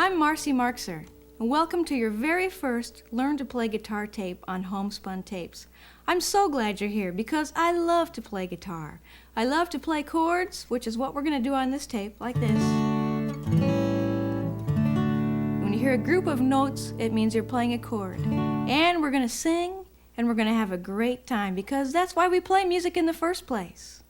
I'm Marcy Marxer, and welcome to your very first Learn to Play Guitar tape on Homespun Tapes. I'm so glad you're here because I love to play guitar. I love to play chords, which is what we're going to do on this tape, like this. When you hear a group of notes, it means you're playing a chord. And we're going to sing, and we're going to have a great time because that's why we play music in the first place.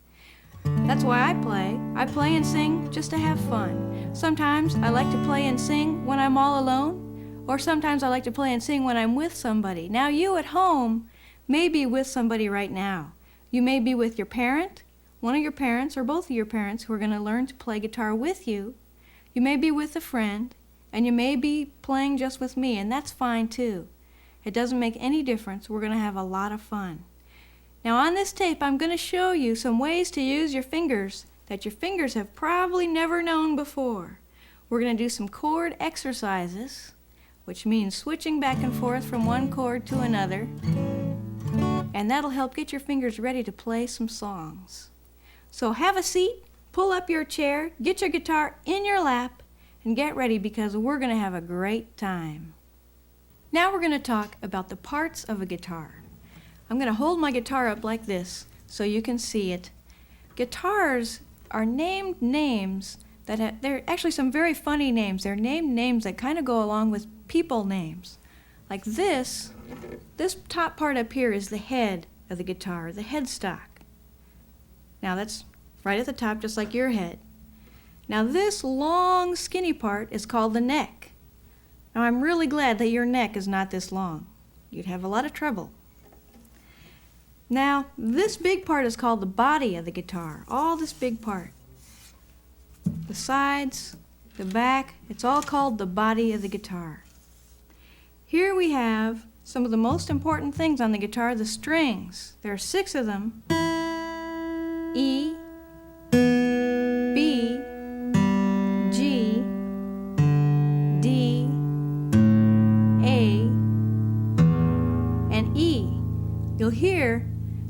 That's why I play. I play and sing just to have fun. Sometimes I like to play and sing when I'm all alone, or sometimes I like to play and sing when I'm with somebody. Now you at home may be with somebody right now. You may be with your parent, one of your parents, or both of your parents who are going to learn to play guitar with you. You may be with a friend, and you may be playing just with me, and that's fine too. It doesn't make any difference. We're going to have a lot of fun. Now on this tape, I'm going to show you some ways to use your fingers that your fingers have probably never known before. We're going to do some chord exercises, which means switching back and forth from one chord to another, and that'll help get your fingers ready to play some songs. So have a seat, pull up your chair, get your guitar in your lap, and get ready because we're going to have a great time. Now we're going to talk about the parts of a guitar. I'm going to hold my guitar up like this so you can see it. Guitars are named names that they're actually some very funny names. They're named names that kind of go along with people names. Like this top part up here is the head of the guitar, the headstock. Now that's right at the top, just like your head. Now this long skinny part is called the neck. Now I'm really glad that your neck is not this long. You'd have a lot of trouble. Now, this big part is called the body of the guitar, all this big part. The sides, the back, it's all called the body of the guitar. Here we have some of the most important things on the guitar, the strings. There are 6 of them. E, B, G, D, A, and E. You'll hear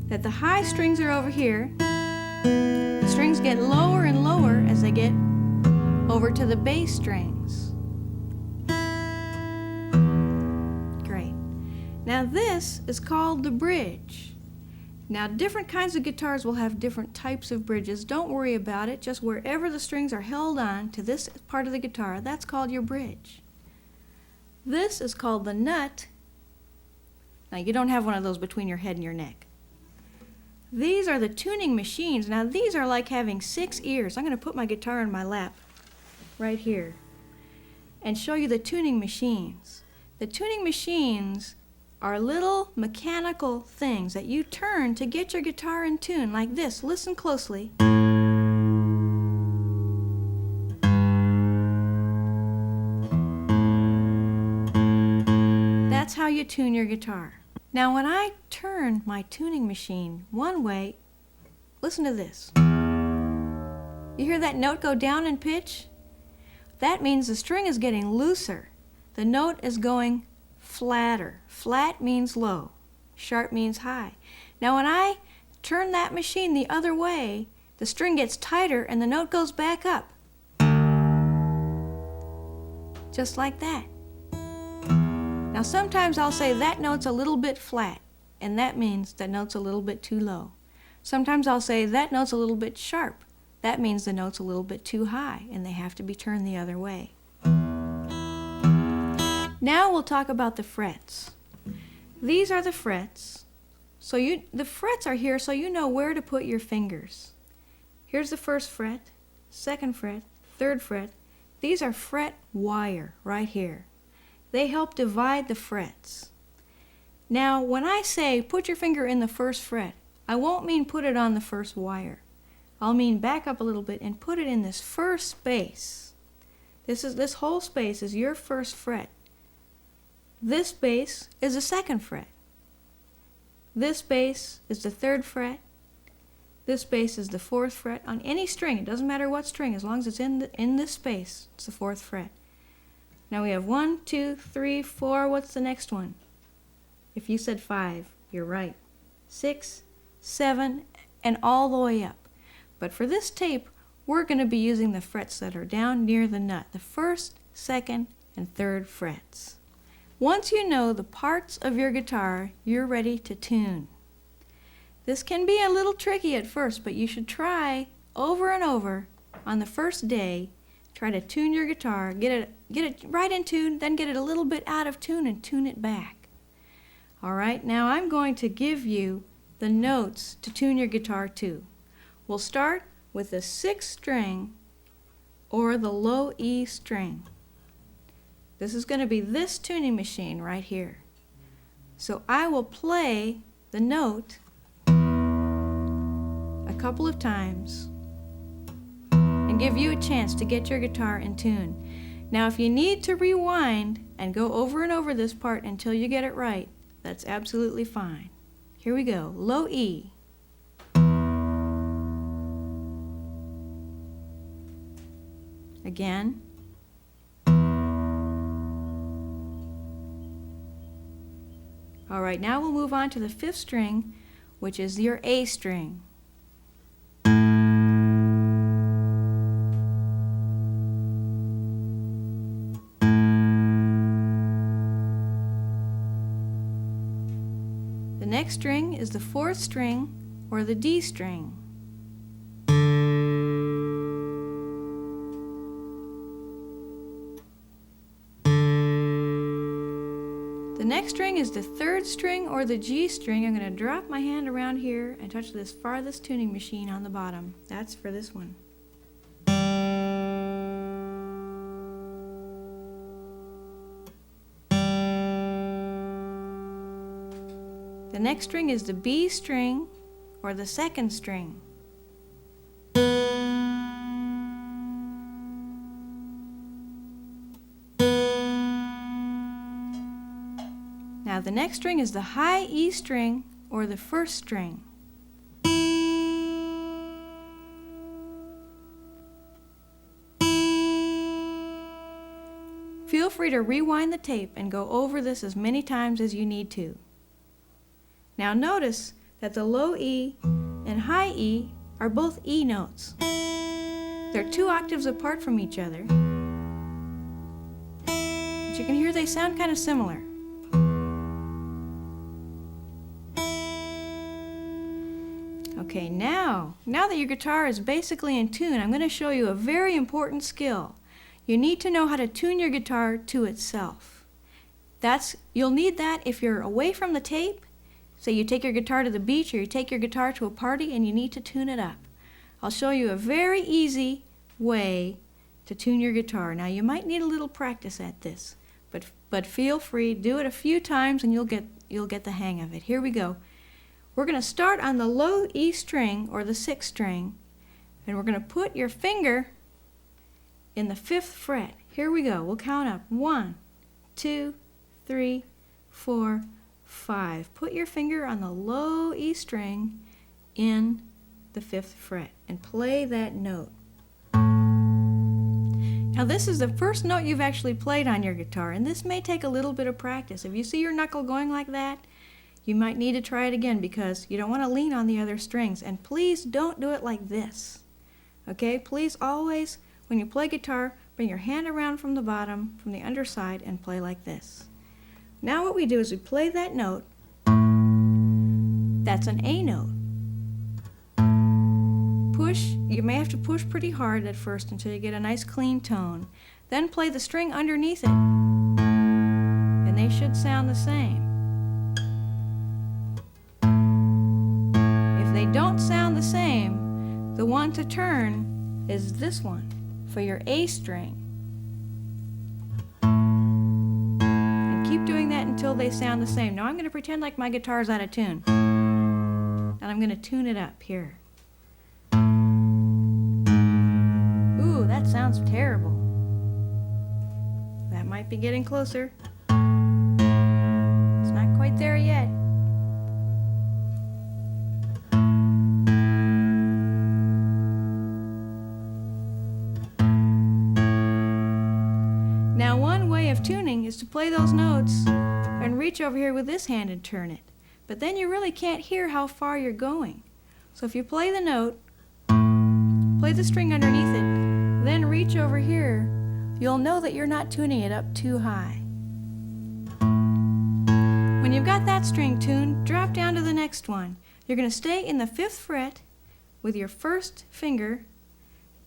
that the high strings are over here. The strings get lower and lower as they get over to the bass strings. Great. Now this is called the bridge. Now different kinds of guitars will have different types of bridges. Don't worry about it. Just wherever the strings are held on to this part of the guitar, that's called your bridge. This is called the nut. Now you don't have one of those between your head and your neck. These are the tuning machines. Now these are like having 6 ears. I'm going to put my guitar in my lap right here and show you the tuning machines. The tuning machines are little mechanical things that you turn to get your guitar in tune, like this. Listen closely. That's how you tune your guitar. Now when I turn my tuning machine one way, listen to this. You hear that note go down in pitch? That means the string is getting looser. The note is going flatter. Flat means low. Sharp means high. Now when I turn that machine the other way, the string gets tighter and the note goes back up. Just like that. Now sometimes I'll say that note's a little bit flat, and that means that note's a little bit too low. Sometimes I'll say that note's a little bit sharp. That means the note's a little bit too high, and they have to be turned the other way. Now we'll talk about the frets. These are the frets. The frets are here so you know where to put your fingers. Here's the first fret, second fret, third fret. These are fret wire right here. They help divide the frets. Now, when I say put your finger in the first fret, I won't mean put it on the first wire. I'll mean back up a little bit and put it in this first space. This whole space is your first fret. This space is the second fret. This space is the third fret. This space is the fourth fret. On any string, it doesn't matter what string, as long as it's in this space, it's the fourth fret. Now we have 1, 2, 3, 4. What's the next one? If you said 5, you're right. 6, 7, and all the way up. But for this tape, we're going to be using the frets that are down near the nut, the first, second, and 3rd frets. Once you know the parts of your guitar, you're ready to tune. This can be a little tricky at first, but you should try over and over on the first day. Try to tune your guitar, get it right in tune, then get it a little bit out of tune and tune it back. All right, now I'm going to give you the notes to tune your guitar to. We'll start with the 6th string or the low E string. This is going to be this tuning machine right here. So I will play the note a couple of times and give you a chance to get your guitar in tune. Now if you need to rewind and go over and over this part until you get it right, that's absolutely fine. Here we go. Low E. Again. All right, now we'll move on to the 5th string, which is your A string. The next string is the 4th string or the D string. The next string is the 3rd string or the G string. I'm going to drop my hand around here and touch this farthest tuning machine on the bottom. That's for this one. The next string is the B string or the 2nd string. Now the next string is the high E string or the 1st string. Feel free to rewind the tape and go over this as many times as you need to. Now notice that the low E and high E are both E notes. They're 2 octaves apart from each other. But you can hear they sound kind of similar. Okay, now that your guitar is basically in tune, I'm going to show you a very important skill. You need to know how to tune your guitar to itself. You'll need that if you're away from the tape. Say you take your guitar to the beach or you take your guitar to a party and you need to tune it up. I'll show you a very easy way to tune your guitar. Now you might need a little practice at this, but feel free, do it a few times and you'll get the hang of it. Here we go. We're going to start on the low E string or the 6th string, and we're going to put your finger in the 5th fret. Here we go. We'll count up 1, 2, 3, 4, 5. Put your finger on the low E string in the 5th fret and play that note. Now this is the first note you've actually played on your guitar, and this may take a little bit of practice. If you see your knuckle going like that, you might need to try it again because you don't want to lean on the other strings. And please don't do it like this. Okay? Please always, when you play guitar, bring your hand around from the bottom, from the underside, and play like this. Now what we do is we play that note. That's an A note. Push, you may have to push pretty hard at first until you get a nice clean tone. Then play the string underneath it, and they should sound the same. If they don't sound the same, the one to turn is this one for your A string. And keep doing that until they sound the same. Now I'm going to pretend like my guitar's out of tune, and I'm going to tune it up here. Ooh, that sounds terrible. That might be getting closer. It's not quite there yet. Now one way of tuning is to play those notes and reach over here with this hand and turn it. But then you really can't hear how far you're going. So if you play the note, play the string underneath it, then reach over here you'll know that you're not tuning it up too high. When you've got that string tuned, drop down to the next one. You're going to stay in the 5th fret with your first finger,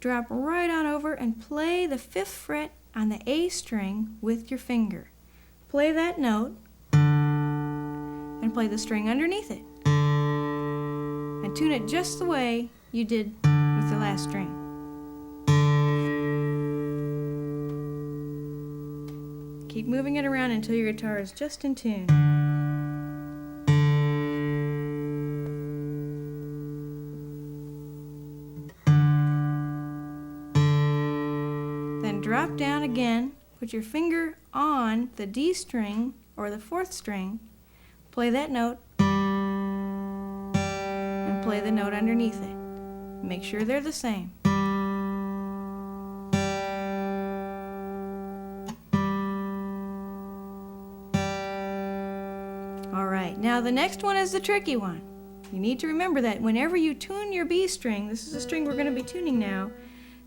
drop right on over and play the 5th fret on the A string with your finger. Play that note and play the string underneath it. And tune it just the way you did with the last string. Keep moving it around until your guitar is just in tune. Then drop down again, put your finger on the D string or the 4th string, play that note, and play the note underneath it. Make sure they're the same. Alright, now the next one is the tricky one. You need to remember that whenever you tune your B string, this is the string we're going to be tuning now,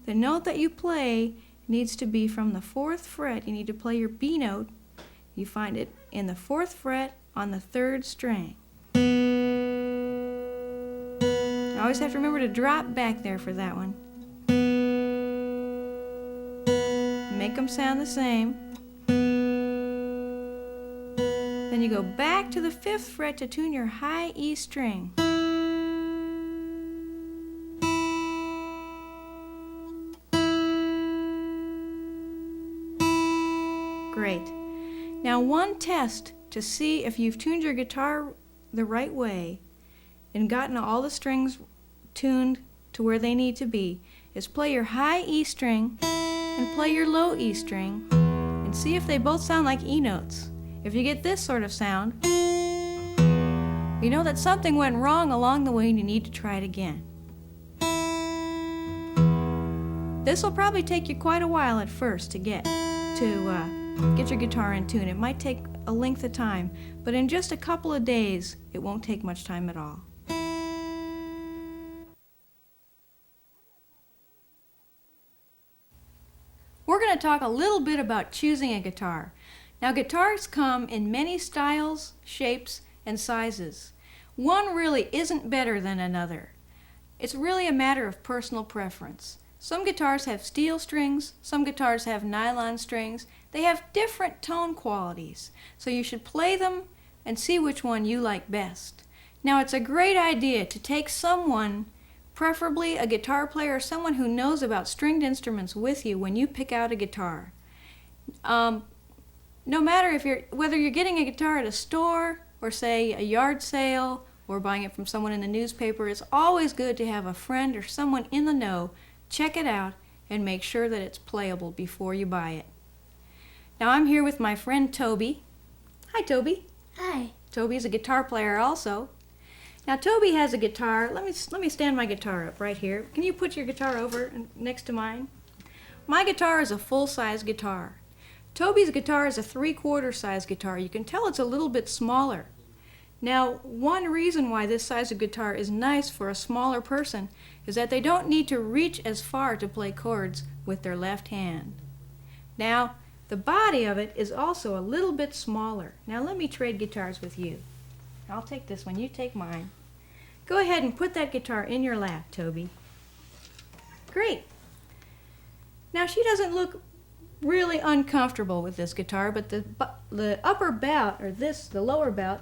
the note that you play needs to be from the 4th fret. You need to play your B note. You find it in the 4th fret on the 3rd string. You always have to remember to drop back there for that one. Make them sound the same. Then you go back to the 5th fret to tune your high E string. Great. Now one test to see if you've tuned your guitar the right way and gotten all the strings tuned to where they need to be is play your high E string and play your low E string and see if they both sound like E notes. If you get this sort of sound, you know that something went wrong along the way and you need to try it again. This will probably take you quite a while at first to get your guitar in tune. It might take a length of time, but in just a couple of days, it won't take much time at all. We're going to talk a little bit about choosing a guitar. Now, guitars come in many styles, shapes, and sizes. One really isn't better than another. It's really a matter of personal preference. Some guitars have steel strings, some guitars have nylon strings. They have different tone qualities, so you should play them and see which one you like best. Now, it's a great idea to take someone, preferably a guitar player or someone who knows about stringed instruments, with you when you pick out a guitar. No matter whether you're getting a guitar at a store or, say, a yard sale or buying it from someone in the newspaper, it's always good to have a friend or someone in the know check it out and make sure that it's playable before you buy it. Now I'm here with my friend Toby. Hi, Toby. Hi. Toby's a guitar player also. Now Toby has a guitar. Let me stand my guitar up right here. Can you put your guitar over next to mine? My guitar is a full-size guitar. Toby's guitar is a 3/4 size guitar. You can tell it's a little bit smaller. Now, one reason why this size of guitar is nice for a smaller person is that they don't need to reach as far to play chords with their left hand. Now, the body of it is also a little bit smaller. Now, let me trade guitars with you. I'll take this one, you take mine. Go ahead and put that guitar in your lap, Toby. Great. Now, she doesn't look really uncomfortable with this guitar, but the upper bout, or the lower bout,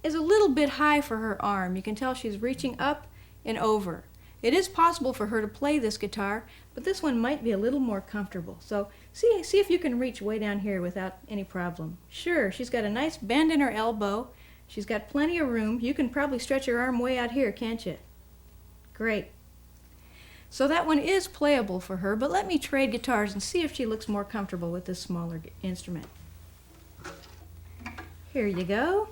is a little bit high for her arm. You can tell she's reaching up and over. It is possible for her to play this guitar, but this one might be a little more comfortable. So see if you can reach way down here without any problem. Sure, she's got a nice bend in her elbow. She's got plenty of room. You can probably stretch your arm way out here, can't you? Great. So that one is playable for her, but let me trade guitars and see if she looks more comfortable with this smaller instrument. Here you go.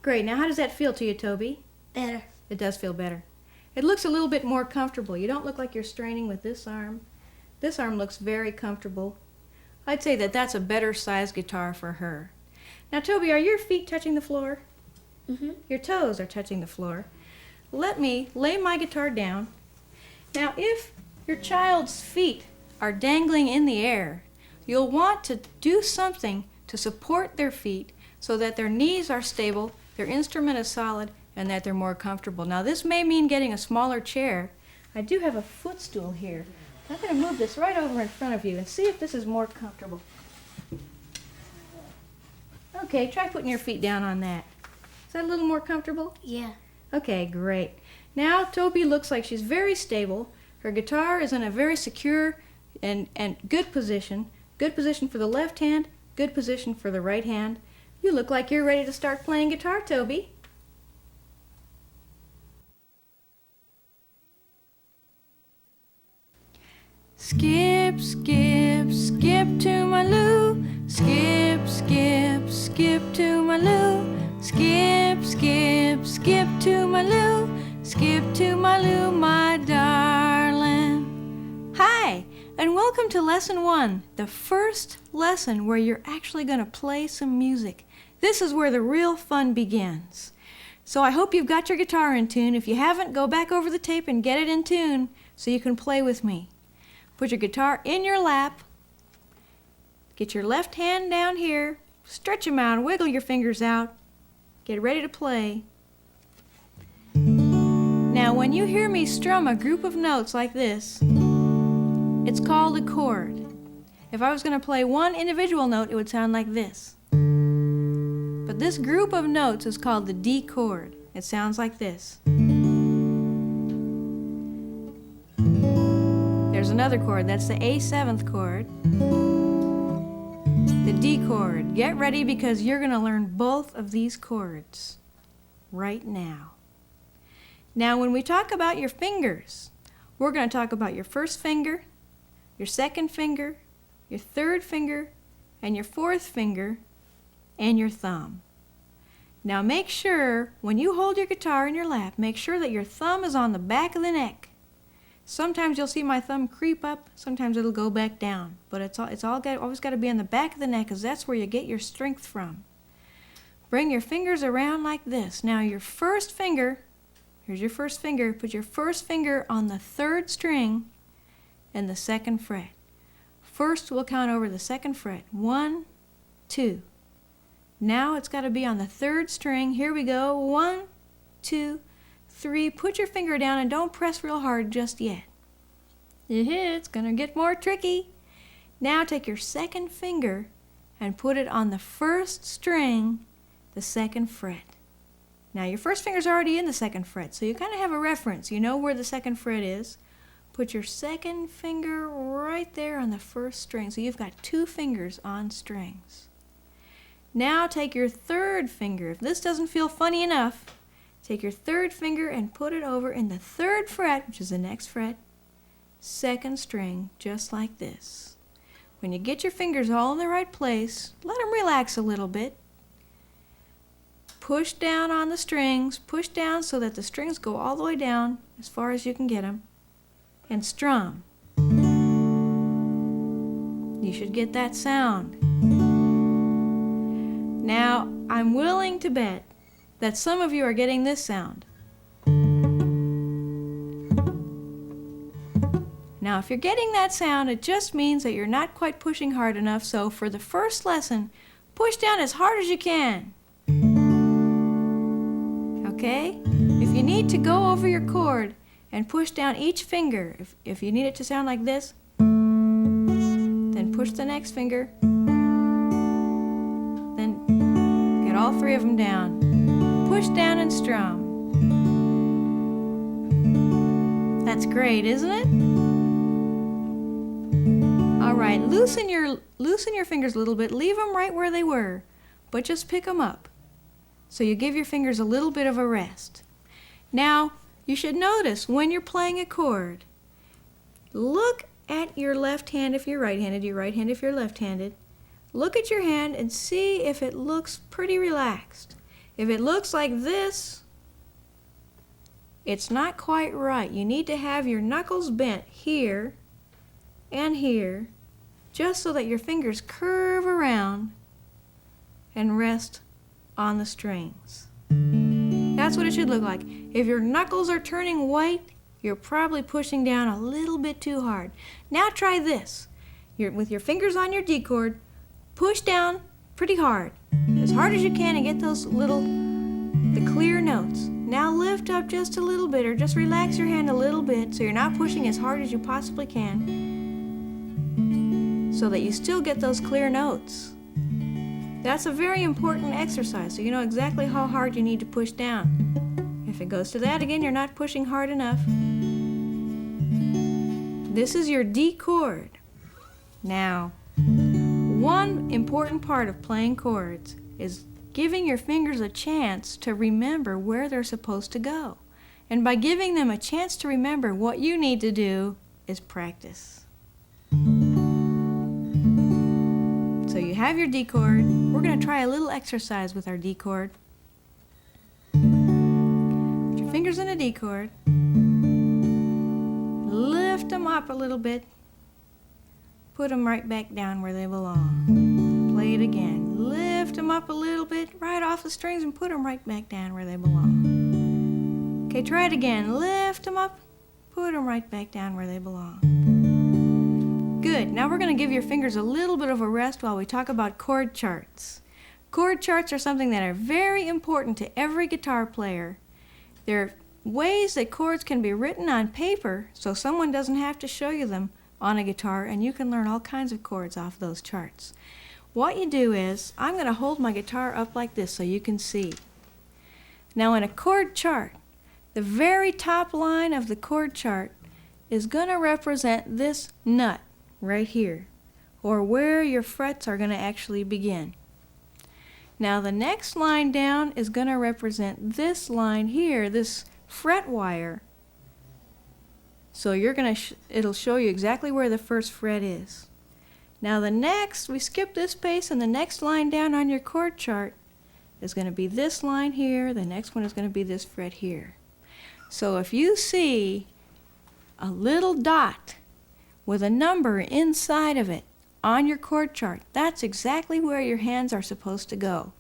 Great. Now how does that feel to you, Toby? Better. It does feel better. It looks a little bit more comfortable. You don't look like you're straining with this arm. This arm looks very comfortable. I'd say that that's a better size guitar for her. Now, Toby, are your feet touching the floor? Mm-hmm. Your toes are touching the floor. Let me lay my guitar down, Now, if your child's feet are dangling in the air, you'll want to do something to support their feet so that their knees are stable, their instrument is solid, and that they're more comfortable. Now, this may mean getting a smaller chair. I do have a footstool here. I'm going to move this right over in front of you and see if this is more comfortable. Okay, try putting your feet down on that. Is that a little more comfortable? Yeah. Okay, great. Now Toby looks like she's very stable. Her guitar is in a very secure and good position. Good position for the left hand, good position for the right hand. You look like you're ready to start playing guitar, Toby. Skip, skip, skip to my loo. Skip, skip, skip to my loo. Skip, skip, skip to my loo. Skip to my loo, my darling. Hi, and welcome to Lesson 1, the first lesson where you're actually going to play some music. This is where the real fun begins. So I hope you've got your guitar in tune. If you haven't, go back over the tape and get it in tune so you can play with me. Put your guitar in your lap. Get your left hand down here. Stretch them out, wiggle your fingers out. Get ready to play. Now, when you hear me strum a group of notes like this, it's called a chord. If I was going to play one individual note, it would sound like this. But this group of notes is called the D chord. It sounds like this. There's another chord. That's the A7th chord. The D chord. Get ready because you're going to learn both of these chords right now. Now, when we talk about your fingers, we're going to talk about your first finger, your second finger, your third finger, and your fourth finger, and your thumb. Now make sure, when you hold your guitar in your lap, make sure that your thumb is on the back of the neck. Sometimes you'll see my thumb creep up, sometimes it'll go back down, but always got to be on the back of the neck because that's where you get your strength from. Bring your fingers around like this. Now your first finger, here's your first finger, put your first finger on the third string and the second fret. First we'll count over the second fret. 1, 2. Now it's got to be on the third string. Here we go. 1, 2, 3. Put your finger down and don't press real hard just yet. It's going to get more tricky. Now take your second finger and put it on the first string, the second fret. Now your first finger's already in the second fret, so you kind of have a reference. You know where the second fret is. Put your second finger right there on the first string. So you've got 2 fingers on strings. Now take your third finger. If this doesn't feel funny enough, take your third finger and put it over in the third fret, which is the next fret, second string, just like this. When you get your fingers all in the right place, let them relax a little bit. Push down on the strings, push down so that the strings go all the way down as far as you can get them, and strum. You should get that sound. Now, I'm willing to bet that some of you are getting this sound. Now, if you're getting that sound, it just means that you're not quite pushing hard enough, so for the first lesson, push down as hard as you can. Okay? If you need to go over your chord and push down each finger, if you need it to sound like this, then push the next finger, then get all 3 of them down. Push down and strum. That's great, isn't it? All right, loosen your fingers a little bit. Leave them right where they were, but just pick them up. So you give your fingers a little bit of a rest. Now, you should notice when you're playing a chord, look at your left hand if you're right-handed, your right hand if you're left-handed. Look at your hand and see if it looks pretty relaxed. If it looks like this, it's not quite right. You need to have your knuckles bent here and here, just so that your fingers curve around and rest on the strings. That's what it should look like. If your knuckles are turning white, you're probably pushing down a little bit too hard. Now try this. With your fingers on your D chord, push down pretty hard as you can, and get those the clear notes. Now lift up just a little bit, or just relax your hand a little bit so you're not pushing as hard as you possibly can, so that you still get those clear notes. That's a very important exercise, so you know exactly how hard you need to push down. If it goes to that again, you're not pushing hard enough. This is your D chord. Now, one important part of playing chords is giving your fingers a chance to remember where they're supposed to go. And by giving them a chance to remember, what you need to do is practice. So you have your D chord. We're going to try a little exercise with our D chord. Put your fingers in a D chord. Lift them up a little bit. Put them right back down where they belong. Play it again. Lift them up a little bit, right off the strings, and put them right back down where they belong. Okay, try it again. Lift them up, put them right back down where they belong. Good. Now we're going to give your fingers a little bit of a rest while we talk about chord charts. Chord charts are something that are very important to every guitar player. They're ways that chords can be written on paper so someone doesn't have to show you them on a guitar, and you can learn all kinds of chords off those charts. What you do is, I'm going to hold my guitar up like this so you can see. Now in a chord chart, the very top line of the chord chart is going to represent this nut right here, or where your frets are going to actually begin. Now the next line down is going to represent this line here, this fret wire. So it'll show you exactly where the first fret is. Now we skip this space, and the next line down on your chord chart is going to be this line here. The next one is going to be this fret here. So if you see a little dot with a number inside of it on your chord chart, that's exactly where your hands are supposed to go.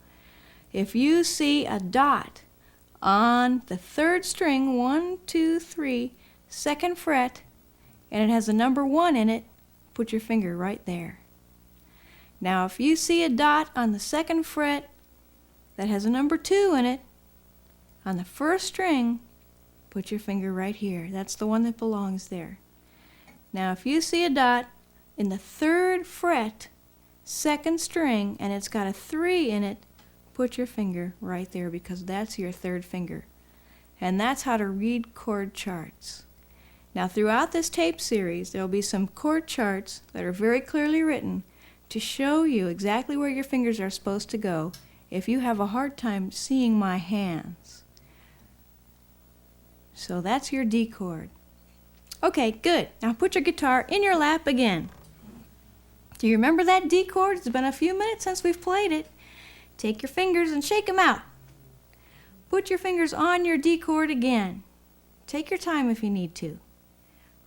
If you see a dot on the third string, 1, 2, 3, second fret, and it has the number 1 in it, put your finger right there. Now if you see a dot on the second fret that has a number 2 in it, on the first string, put your finger right here. That's the one that belongs there. Now if you see a dot in the third fret, second string, and it's got a 3 in it, put your finger right there, because that's your third finger. And that's how to read chord charts. Now throughout this tape series, there will be some chord charts that are very clearly written to show you exactly where your fingers are supposed to go if you have a hard time seeing my hands. So that's your D chord. Okay, good. Now put your guitar in your lap again. Do you remember that D chord? It's been a few minutes since we've played it. Take your fingers and shake them out. Put your fingers on your D chord again. Take your time if you need to.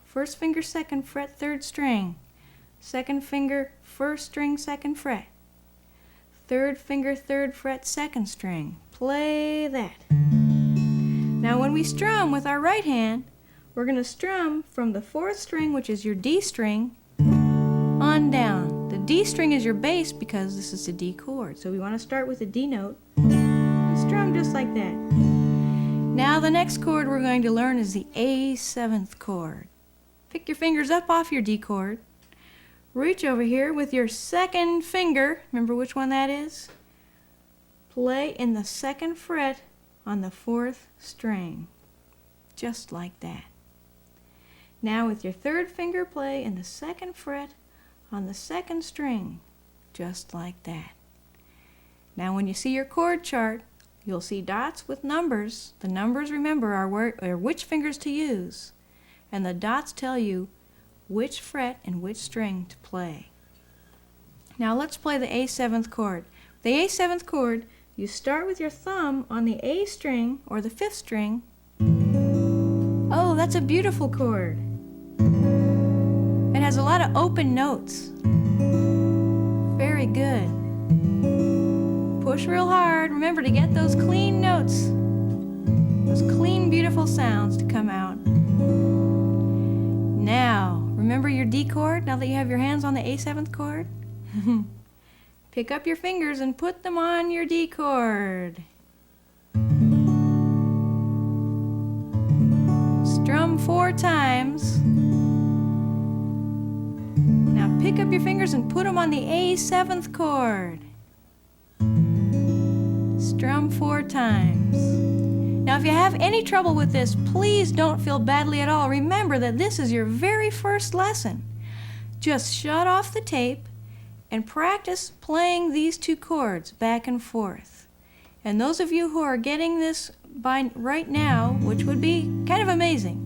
First finger, second fret, third string. Second finger, first string, second fret. Third finger, third fret, second string. Play that. Now when we strum with our right hand, we're going to strum from the fourth string, which is your D string, on down. The D string is your bass because this is a D chord. So we want to start with a D note and strum just like that. Now the next chord we're going to learn is the A7th chord. Pick your fingers up off your D chord. Reach over here with your second finger. Remember which one that is? Play in the second fret on the fourth string. Just like that. Now with your third finger, play in the second fret on the second string. Just like that. Now when you see your chord chart, you'll see dots with numbers. The numbers, remember, are which fingers to use. And the dots tell you which fret and which string to play. Now let's play the A7th chord. The A7th chord, you start with your thumb on the A string or the 5th string. Oh, that's a beautiful chord. It has a lot of open notes. Very good. Push real hard. Remember to get those clean notes, those clean, beautiful sounds to come out. Now, remember your D chord now that you have your hands on the A7th chord? Pick up your fingers and put them on your D chord. Strum 4 times. Now pick up your fingers and put them on the A7th chord. Strum 4 times. Now if you have any trouble with this, please don't feel badly at all. Remember that this is your very first lesson. Just shut off the tape and practice playing these 2 chords back and forth. And those of you who are getting this by right now, which would be kind of amazing,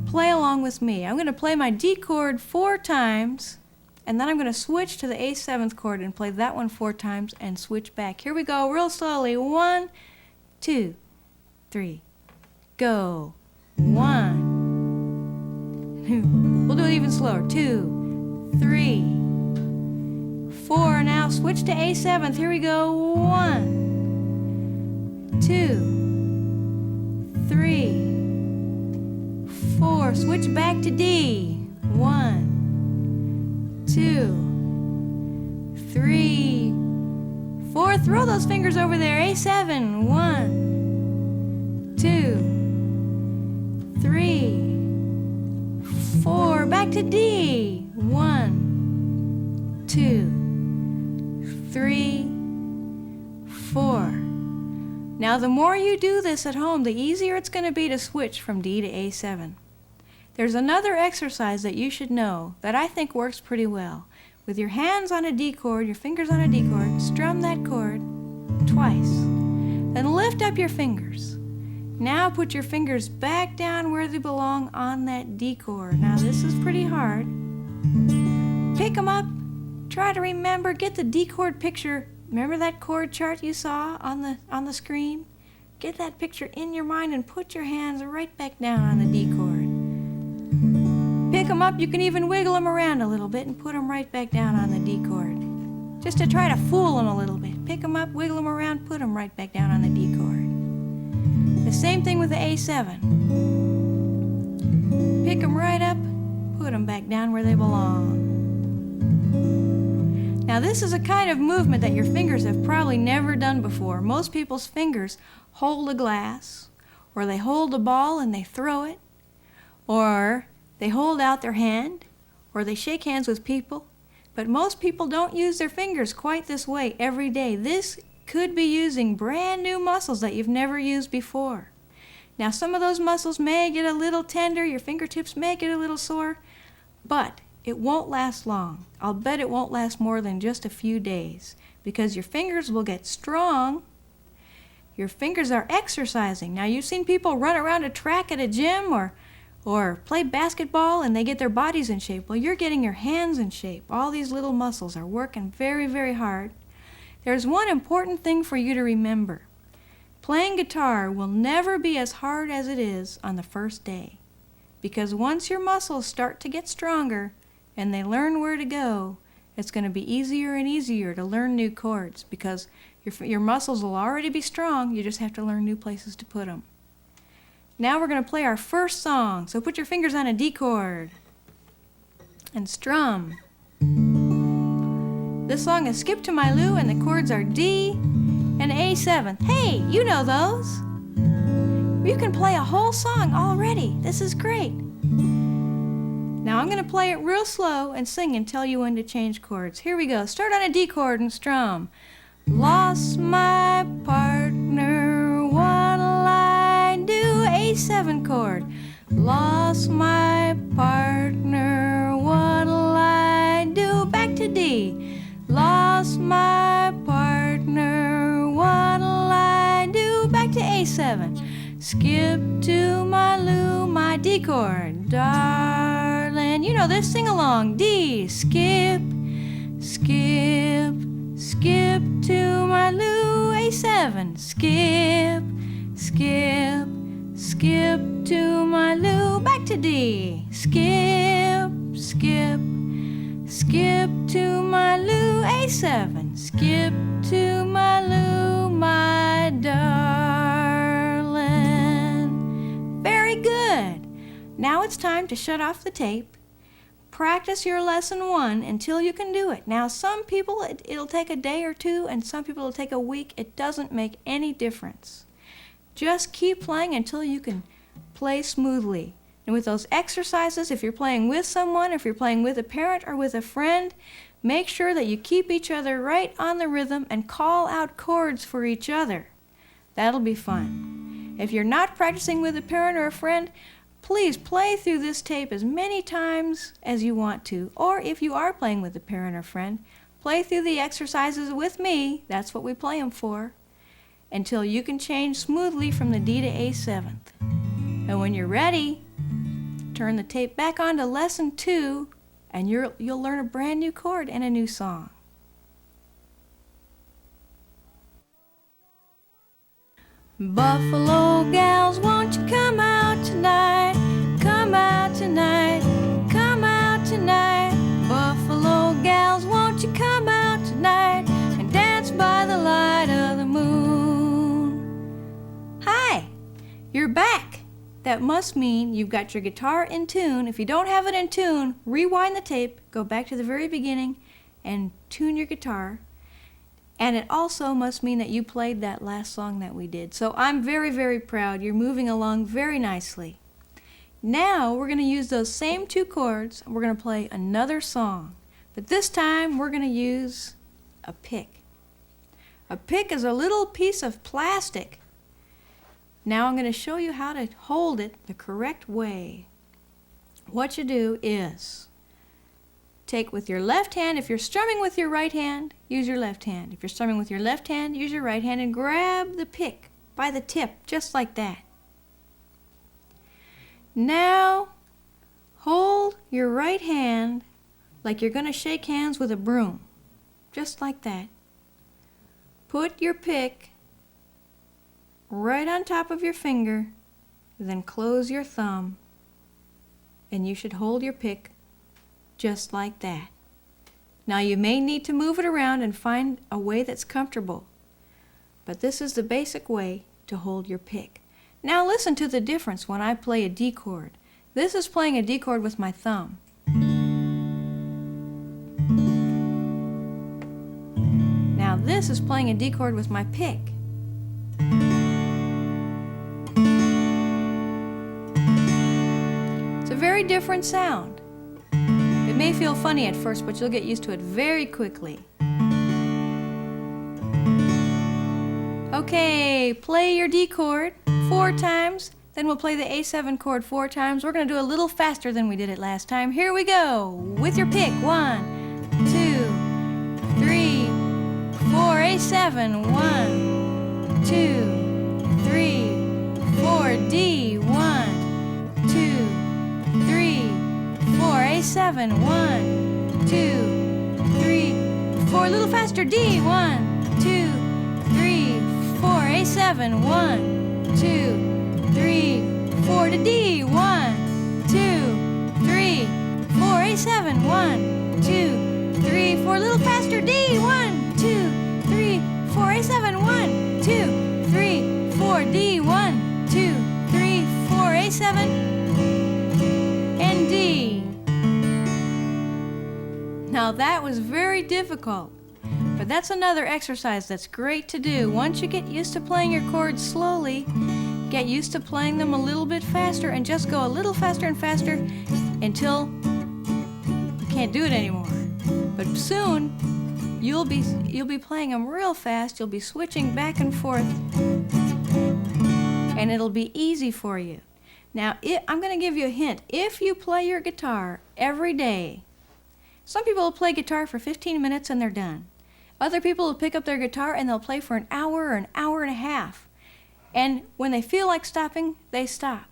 play along with me. I'm going to play my D chord 4 times, and then I'm going to switch to the A7th chord and play that one 4 times and switch back. Here we go, real slowly. 1, 2, 3, go. 1. We'll do it even slower. 2, 3, 4. Now switch to A7th. Here we go. 1, 2, 3, 4. Switch back to D. 1, 2, 3, 4. Throw those fingers over there. A7. 1, 2, 3, 4. Back to D. 1, 2, 3, 4. Now the more you do this at home, the easier it's going to be to switch from D to A7. There's another exercise that you should know that I think works pretty well. With your hands on a D chord, your fingers on a D chord, strum that chord twice. Then lift up your fingers. Now put your fingers back down where they belong on that D chord. Now this is pretty hard. Pick them up. Try to remember, get the D chord picture. Remember that chord chart you saw on the screen? Get that picture in your mind and put your hands right back down on the D chord. Pick them up. You can even wiggle them around a little bit and put them right back down on the D chord. Just to try to fool them a little bit. Pick them up, wiggle them around, put them right back down on the D chord. The same thing with the A7. Pick them right up, put them back down where they belong. Now this is a kind of movement that your fingers have probably never done before. Most people's fingers hold a glass, or they hold a ball and they throw it, or they hold out their hand, or they shake hands with people. But most people don't use their fingers quite this way every day. This could be using brand new muscles that you've never used before. Now some of those muscles may get a little tender, your fingertips may get a little sore, but it won't last long. I'll bet it won't last more than just a few days, because your fingers will get strong. Your fingers are exercising. Now you've seen people run around a track at a gym or play basketball and they get their bodies in shape. Well, you're getting your hands in shape. All these little muscles are working very, very hard. There's one important thing for you to remember. Playing guitar will never be as hard as it is on the first day, because once your muscles start to get stronger and they learn where to go, it's going to be easier and easier to learn new chords, because your muscles will already be strong. You just have to learn new places to put them. Now we're going to play our first song. So put your fingers on a D chord and strum. This song is Skip to My Lou, and the chords are D and A7. Hey, you know those. You can play a whole song already. This is great. Now I'm going to play it real slow and sing and tell you when to change chords. Here we go. Start on a D chord and strum. Lost my partner, what'll I do? A7 chord. Lost my partner, what'll I do? Back to D. Lost my partner, what'll I do? Back to A7. Skip to my Lou, my D chord. Darling, you know this, sing along. D, skip, skip, skip to my Lou, A7. Skip, skip, skip to my Lou, back to D. Skip, skip, skip to my Lou, A7. Skip to my Lou, my darling. Very good. it's time to shut off the tape. Practice your lesson 1 until you can do it. Now, some people it'll take a day or 2, and some people it'll take a week. It doesn't make any difference. Just keep playing until you can play smoothly. And with those exercises, if you're playing with someone, if you're playing with a parent or with a friend, make sure that you keep each other right on the rhythm and call out chords for each other. That'll be fun. If you're not practicing with a parent or a friend, please play through this tape as many times as you want to. Or if you are playing with a parent or friend, play through the exercises with me. That's what we play them for. Until you can change smoothly from the D to A seventh. And when you're ready, turn the tape back on to lesson 2, and you'll learn a brand new chord and a new song. Buffalo gals, won't you come out tonight? Come out tonight, come out tonight. Buffalo gals, won't you come out tonight and dance by the light of the moon? Hi, you're back. That must mean you've got your guitar in tune. If you don't have it in tune, rewind the tape, go back to the very beginning, and tune your guitar. And it also must mean that you played that last song that we did. So I'm very, very proud. You're moving along very nicely. Now we're going to use those same 2 chords, and we're going to play another song. But this time we're going to use a pick. A pick is a little piece of plastic. Now I'm going to show you how to hold it the correct way. What you do is take with your left hand. If you're strumming with your right hand, use your left hand. If you're strumming with your left hand, use your right hand and grab the pick by the tip, just like that. Now, hold your right hand like you're going to shake hands with a broom, just like that. Put your pick right on top of your finger, then close your thumb, and you should hold your pick just like that. Now you may need to move it around and find a way that's comfortable, but this is the basic way to hold your pick. Now listen to the difference when I play a D chord. This is playing a D chord with my thumb. Now this is playing a D chord with my pick. It's a very different sound. It may feel funny at first, but you'll get used to it very quickly. Okay, play your D chord 4 times, then we'll play the A7 chord 4 times. We're going to do a little faster than we did it last time. Here we go. With your pick. 1, 2, 3, 4. A7. 1, 2, 3, 4. D. 1, 2, 3, 4. A7. 1, 2, 3, 4. A little faster. D. 1, 2, 3, 4. A7. 1, 2, 3, 4 to D. 1, 2, 3, 4. A7. 1, 2, 3, 4. A little faster. D. 1, 2, 3, 4. A7. 1, 2, 3, 4. D. 1, 2, 3, 4. A7 and D. Now that was very difficult, but that's another exercise that's great to do. Once you get used to playing your chords slowly, get used to playing them a little bit faster, and just go a little faster and faster until you can't do it anymore. But soon you'll be playing them real fast. You'll be switching back and forth, and it'll be easy for you. Now I'm going to give you a hint. If you play your guitar every day, some people will play guitar for 15 minutes and they're done. Other people will pick up their guitar and they'll play for an hour or an hour and a half. And when they feel like stopping, they stop.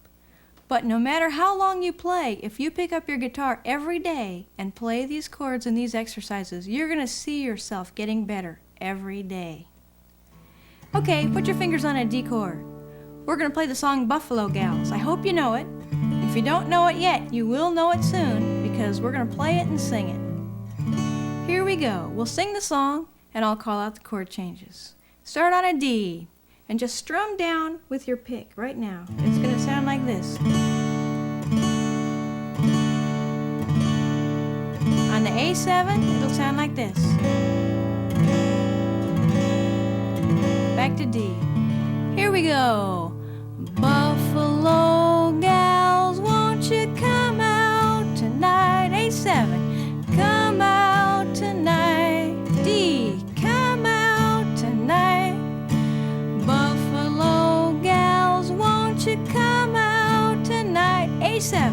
But no matter how long you play, if you pick up your guitar every day and play these chords and these exercises, you're going to see yourself getting better every day. Okay, put your fingers on a D chord. We're going to play the song Buffalo Gals. I hope you know it. If you don't know it yet, you will know it soon, because we're going to play it and sing it. Here we go. We'll sing the song, and I'll call out the chord changes. Start on a D. And just strum down with your pick right now. It's going to sound like this. the A7, it'll sound like this. Back to D. Here we go. Buffalo gals, won't you come out tonight? A7, come out tonight. D, come out tonight. Buffalo gals, won't you come out tonight? A7,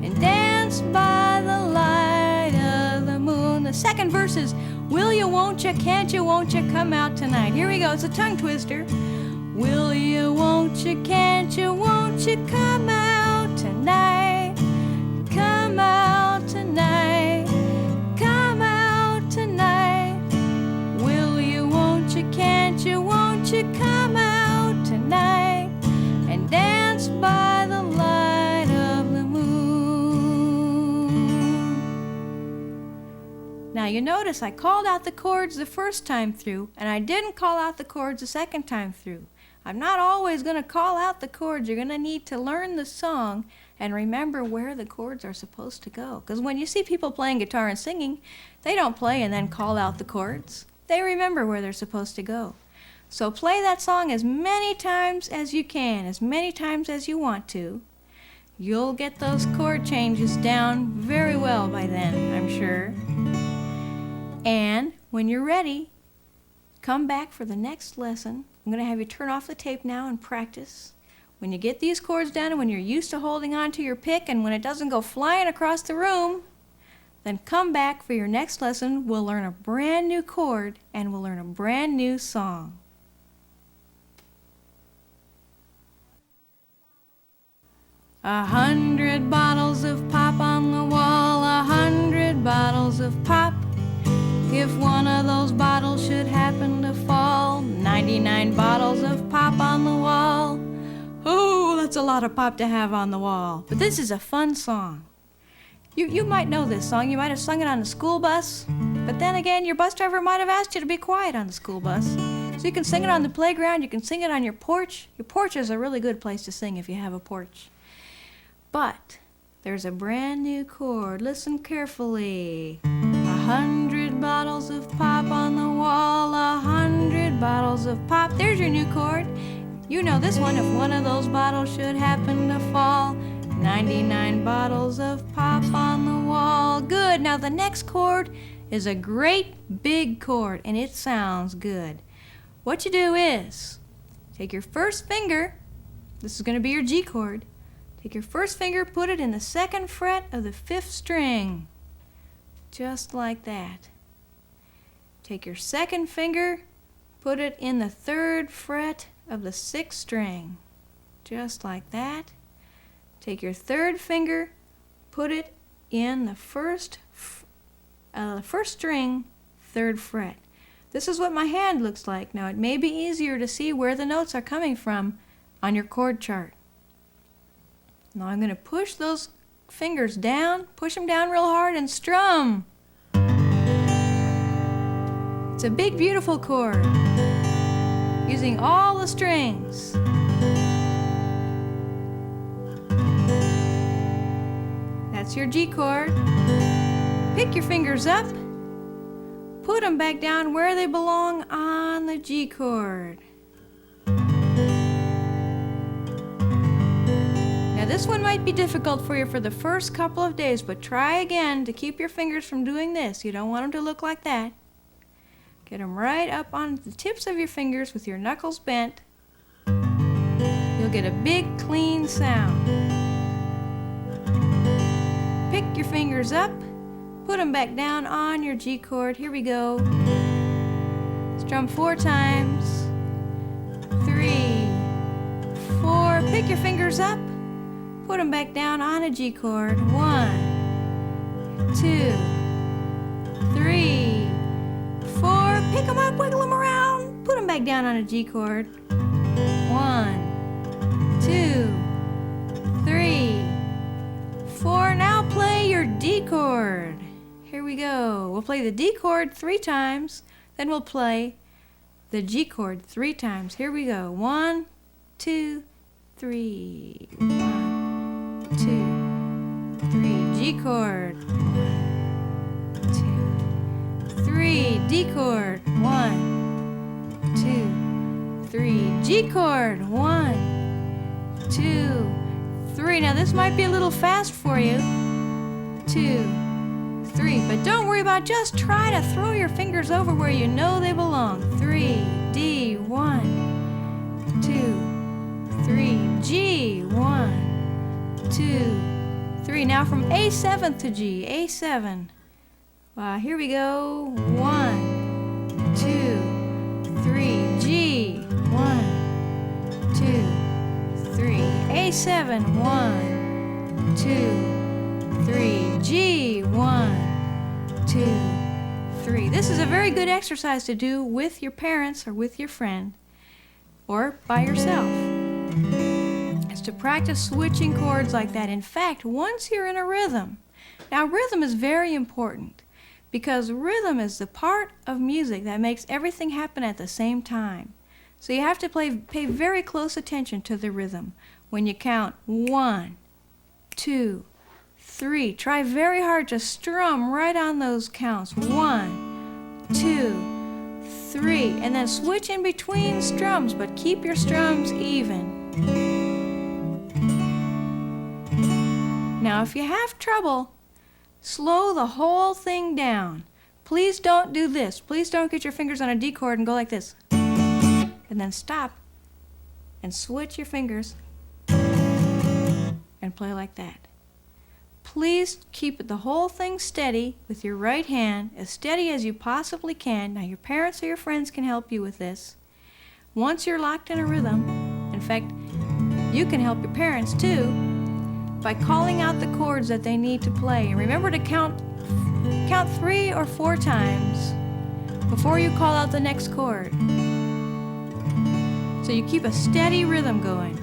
and dance by the light of the moon. The second verse is, will you, won't you, can't you, won't you come out tonight? Here we go, it's a tongue twister. Will you, won't you, can't you, won't you come out tonight? Come out tonight. Come out tonight. Will you, won't you, can't you, won't you come out tonight? And dance by the light of the moon. Now you notice I called out the chords the first time through, and I didn't call out the chords the second time through. I'm not always going to call out the chords. You're going to need to learn the song and remember where the chords are supposed to go. Because when you see people playing guitar and singing, they don't play and then call out the chords. They remember where they're supposed to go. So play that song as many times as you can, as many times as you want to. You'll get those chord changes down very well by then, I'm sure. And when you're ready, come back for the next lesson. I'm going to have you turn off the tape now and practice. When you get these chords done and when you're used to holding on to your pick and when it doesn't go flying across the room, then come back for your next lesson. We'll learn a brand new chord and we'll learn a brand new song. A 100 bottles of pop on the wall, 100 bottles of pop. If one of those bottles should happen to fall, 99 bottles of pop on the wall. Oh, that's a lot of pop to have on the wall. But this is a fun song. You might know this song. You might have sung it on the school bus. But then again, your bus driver might have asked you to be quiet on the school bus. So you can sing it on the playground. You can sing it on your porch. Your porch is a really good place to sing if you have a porch. But there's a brand new chord. Listen carefully. 100 bottles of pop on the wall, 100 bottles of pop. There's your new chord. You know this one. If one of those bottles should happen to fall, 99 bottles of pop on the wall. Good. Now the next chord is a great big chord, and it sounds good. What you do is take your first finger. This is going to be your G chord. Take your first finger, put it in the second fret of the 5th string. Just like that. Take your second finger, put it in the 3rd fret of the 6th string. Just like that. Take your 3rd finger, put it in the first string, 3rd fret. This is what my hand looks like. Now it may be easier to see where the notes are coming from on your chord chart. Now I'm going to push those fingers down, push them down real hard and strum. It's a big, beautiful chord using all the strings. That's your G chord. Pick your fingers up, put them back down where they belong on the G chord. Now this one might be difficult for you for the first couple of days, but try again to keep your fingers from doing this. You don't want them to look like that. Get them right up on the tips of your fingers with your knuckles bent. You'll get a big, clean sound. Pick your fingers up, put them back down on your G chord. Here we go. Strum 4 times. 3, 4. Pick your fingers up. Put them back down on a G chord. 1, 2, 3, 4. Pick them up, wiggle them around. Put them back down on a G chord. 1, 2, 3, 4. Now play your D chord. Here we go. We'll play the D chord 3 times. Then we'll play the G chord 3 times. Here we go. 1, 2, 3. 1, 2, 3. G chord. 1, 2. D chord. 1, 2, 3. G chord. 1, 2, 3. Now this might be a little fast for you. 2, 3. But don't worry about it. Just try to throw your fingers over where you know they belong. 3, D. 1, 2, 3. G. 1, 2, 3. Now from A7 to G. A7. Here we go. 1, 2, 3. G. 1, 2, 3. A7. 1, 2, 3. G. 1, 2, 3. This is a very good exercise to do with your parents or with your friend or by yourself. It's to practice switching chords like that. In fact, once you're in a rhythm, now rhythm is very important because rhythm is the part of music that makes everything happen at the same time. So you have to pay very close attention to the rhythm. When you count 1, 2, 3, try very hard to strum right on those counts. 1, 2, 3, and then switch in between strums, but keep your strums even. Now if you have trouble, slow the whole thing down. Please don't do this. Please don't get your fingers on a D chord and go like this. And then stop and switch your fingers and play like that. Please keep the whole thing steady with your right hand, as steady as you possibly can. Now your parents or your friends can help you with this. Once you're locked in a rhythm, in fact, you can help your parents too by calling out the chords that they need to play. And remember to count 3 or 4 times before you call out the next chord. So you keep a steady rhythm going.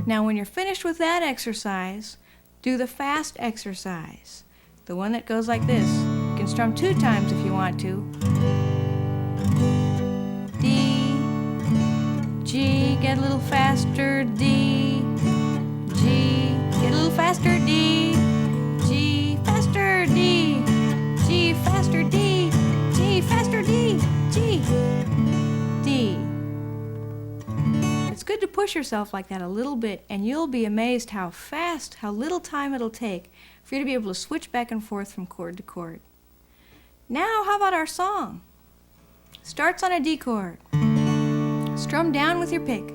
Now when you're finished with that exercise, do the fast exercise. The one that goes like this. You can strum 2 times if you want to. D, G, get a little faster, D, G, get a little faster, D, G, faster, D, G, faster, D, G, faster, D, G, D. It's good to push yourself like that a little bit, and you'll be amazed how fast, how little time it'll take for you to be able to switch back and forth from chord to chord. Now, how about our song? Starts on a D chord. Strum down with your pick.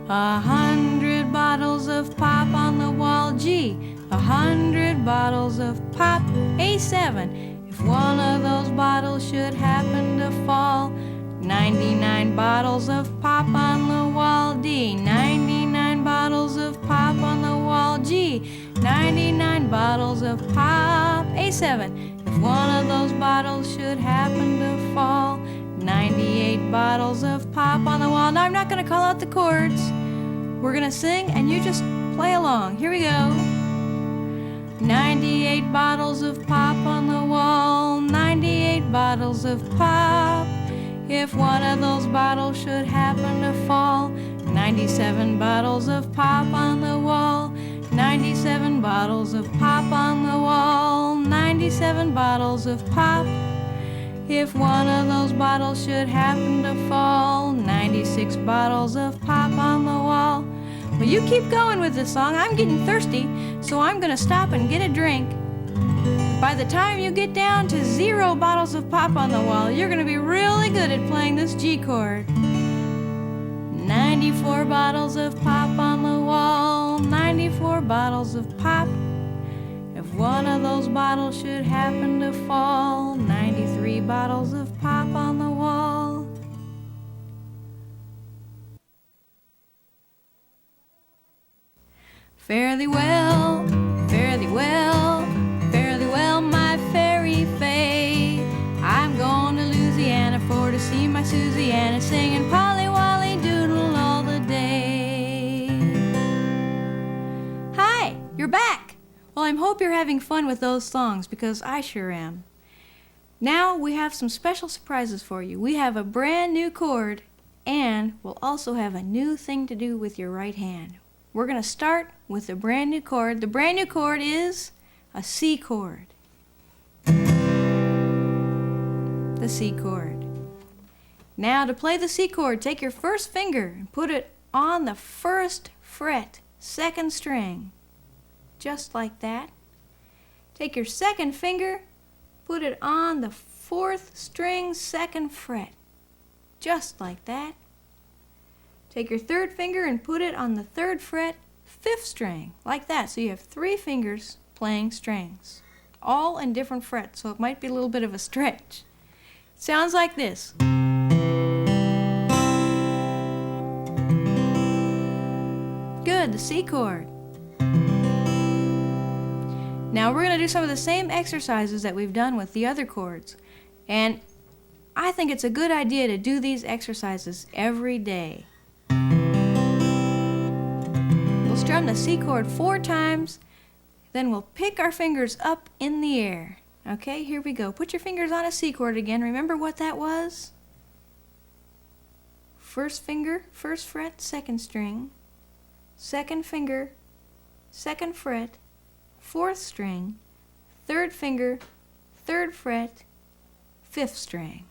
100 bottles of pop on the wall, G. 100 bottles of pop, A7. If one of those bottles should happen to fall, 99 bottles of pop on the wall, D. 99 bottles of pop on the wall, G. 99 bottles of pop, A7. If one of those bottles should happen to fall, 98 bottles of pop on the wall. Now I'm not going to call out the chords. We're going to sing and you just play along. Here we go. 98 bottles of pop on the wall, 98 bottles of pop. If one of those bottles should happen to fall, 97 bottles of pop on the wall, 97 bottles of pop on the wall, 97 bottles of pop. If one of those bottles should happen to fall, 96 bottles of pop on the wall. Well, you keep going with this song. I'm getting thirsty, so I'm going to stop and get a drink. By the time you get down to 0 bottles of pop on the wall, you're going to be really good at playing this G chord. 94 bottles of pop on the wall, 94 bottles of pop. If one of those bottles should happen to fall, 93 bottles of pop on the wall. Fare thee well, fare thee well, fare thee well, my fairy fae. I'm going to Louisiana for to see my Susiana, singing Polly Wolly Doodle all the day. Hi, you're back. Well, I hope you're having fun with those songs, because I sure am. Now we have some special surprises for you. We have a brand new chord, and we'll also have a new thing to do with your right hand. We're going to start with the brand new chord. The brand new chord is a C chord. The C chord. Now to play the C chord, take your first finger and put it on the first fret, second string, just like that. Take your second finger, put it on the fourth string, second fret, just like that. Take your third finger and put it on the third fret, fifth string, like that. So you have 3 fingers playing strings, all in different frets, so it might be a little bit of a stretch. It sounds like this. Good, the C chord. Now we're going to do some of the same exercises that we've done with the other chords. And I think it's a good idea to do these exercises every day. We'll strum the C chord 4 times, then we'll pick our fingers up in the air. Okay, here we go. Put your fingers on a C chord again. Remember what that was? First finger, first fret, second string. Second finger, second fret, fourth string. Third finger, third fret, fifth string.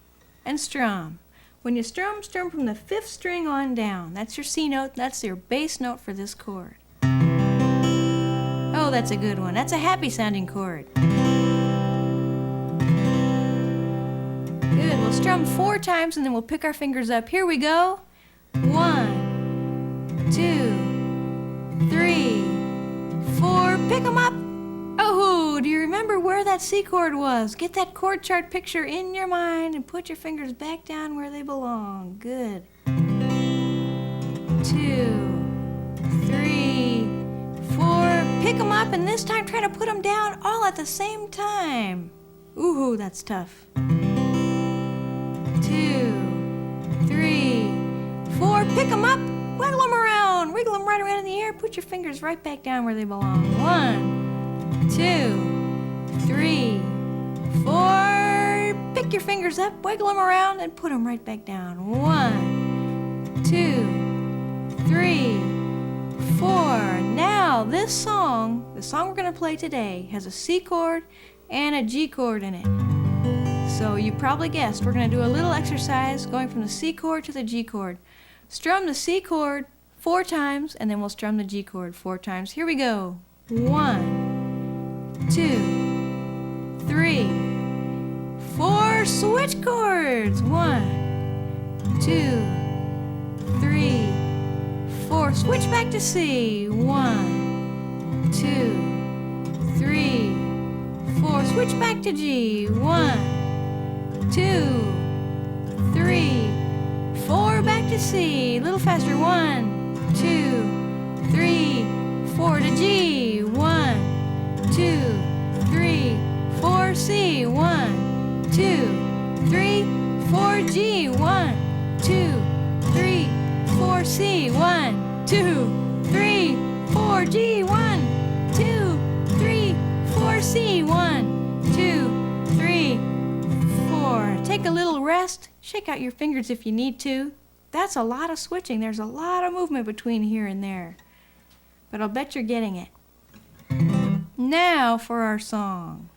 And strum. When you strum, strum from the 5th string on down. That's your C note. That's your bass note for this chord. Oh, that's a good one. That's a happy sounding chord. Good. We'll strum 4 times and then we'll pick our fingers up. Here we go. 1, 2, 3, 4. Pick them up. Oh, do you remember where that C chord was? Get that chord chart picture in your mind and put your fingers back down where they belong. Good. 2, 3, 4. Pick them up, and this time try to put them down all at the same time. Ooh, that's tough. 2, 3, 4. Pick them up. Wiggle them around. Wiggle them right around in the air. Put your fingers right back down where they belong. 1, 2, 3, 4. Pick your fingers up, wiggle them around, and put them right back down. 1, 2, 3, 4. Now, this song, the song we're going to play today, has a C chord and a G chord in it. So you probably guessed, we're going to do a little exercise going from the C chord to the G chord. Strum the C chord 4 times, and then we'll strum the G chord 4 times. Here we go. 1, 2, 3, 4. Switch chords. 1, 2, 3, 4. Switch back to C. 1, 2, 3, 4. Switch back to G. 1, 2, 3, 4. Back to C. A little faster. 1, 2, 3, 4 to G. 1, 2, 3, 4 C. 1, 2, 3, 4 G. 1, 2, 3, 4 C. 1, 2, 3, 4 G. 1, 2, 3, 4 C. 1, 2, 3, 4. Take a little rest. Shake out your fingers if you need to. That's a lot of switching. There's a lot of movement between here and there. But I'll bet you're getting it. Now for our song.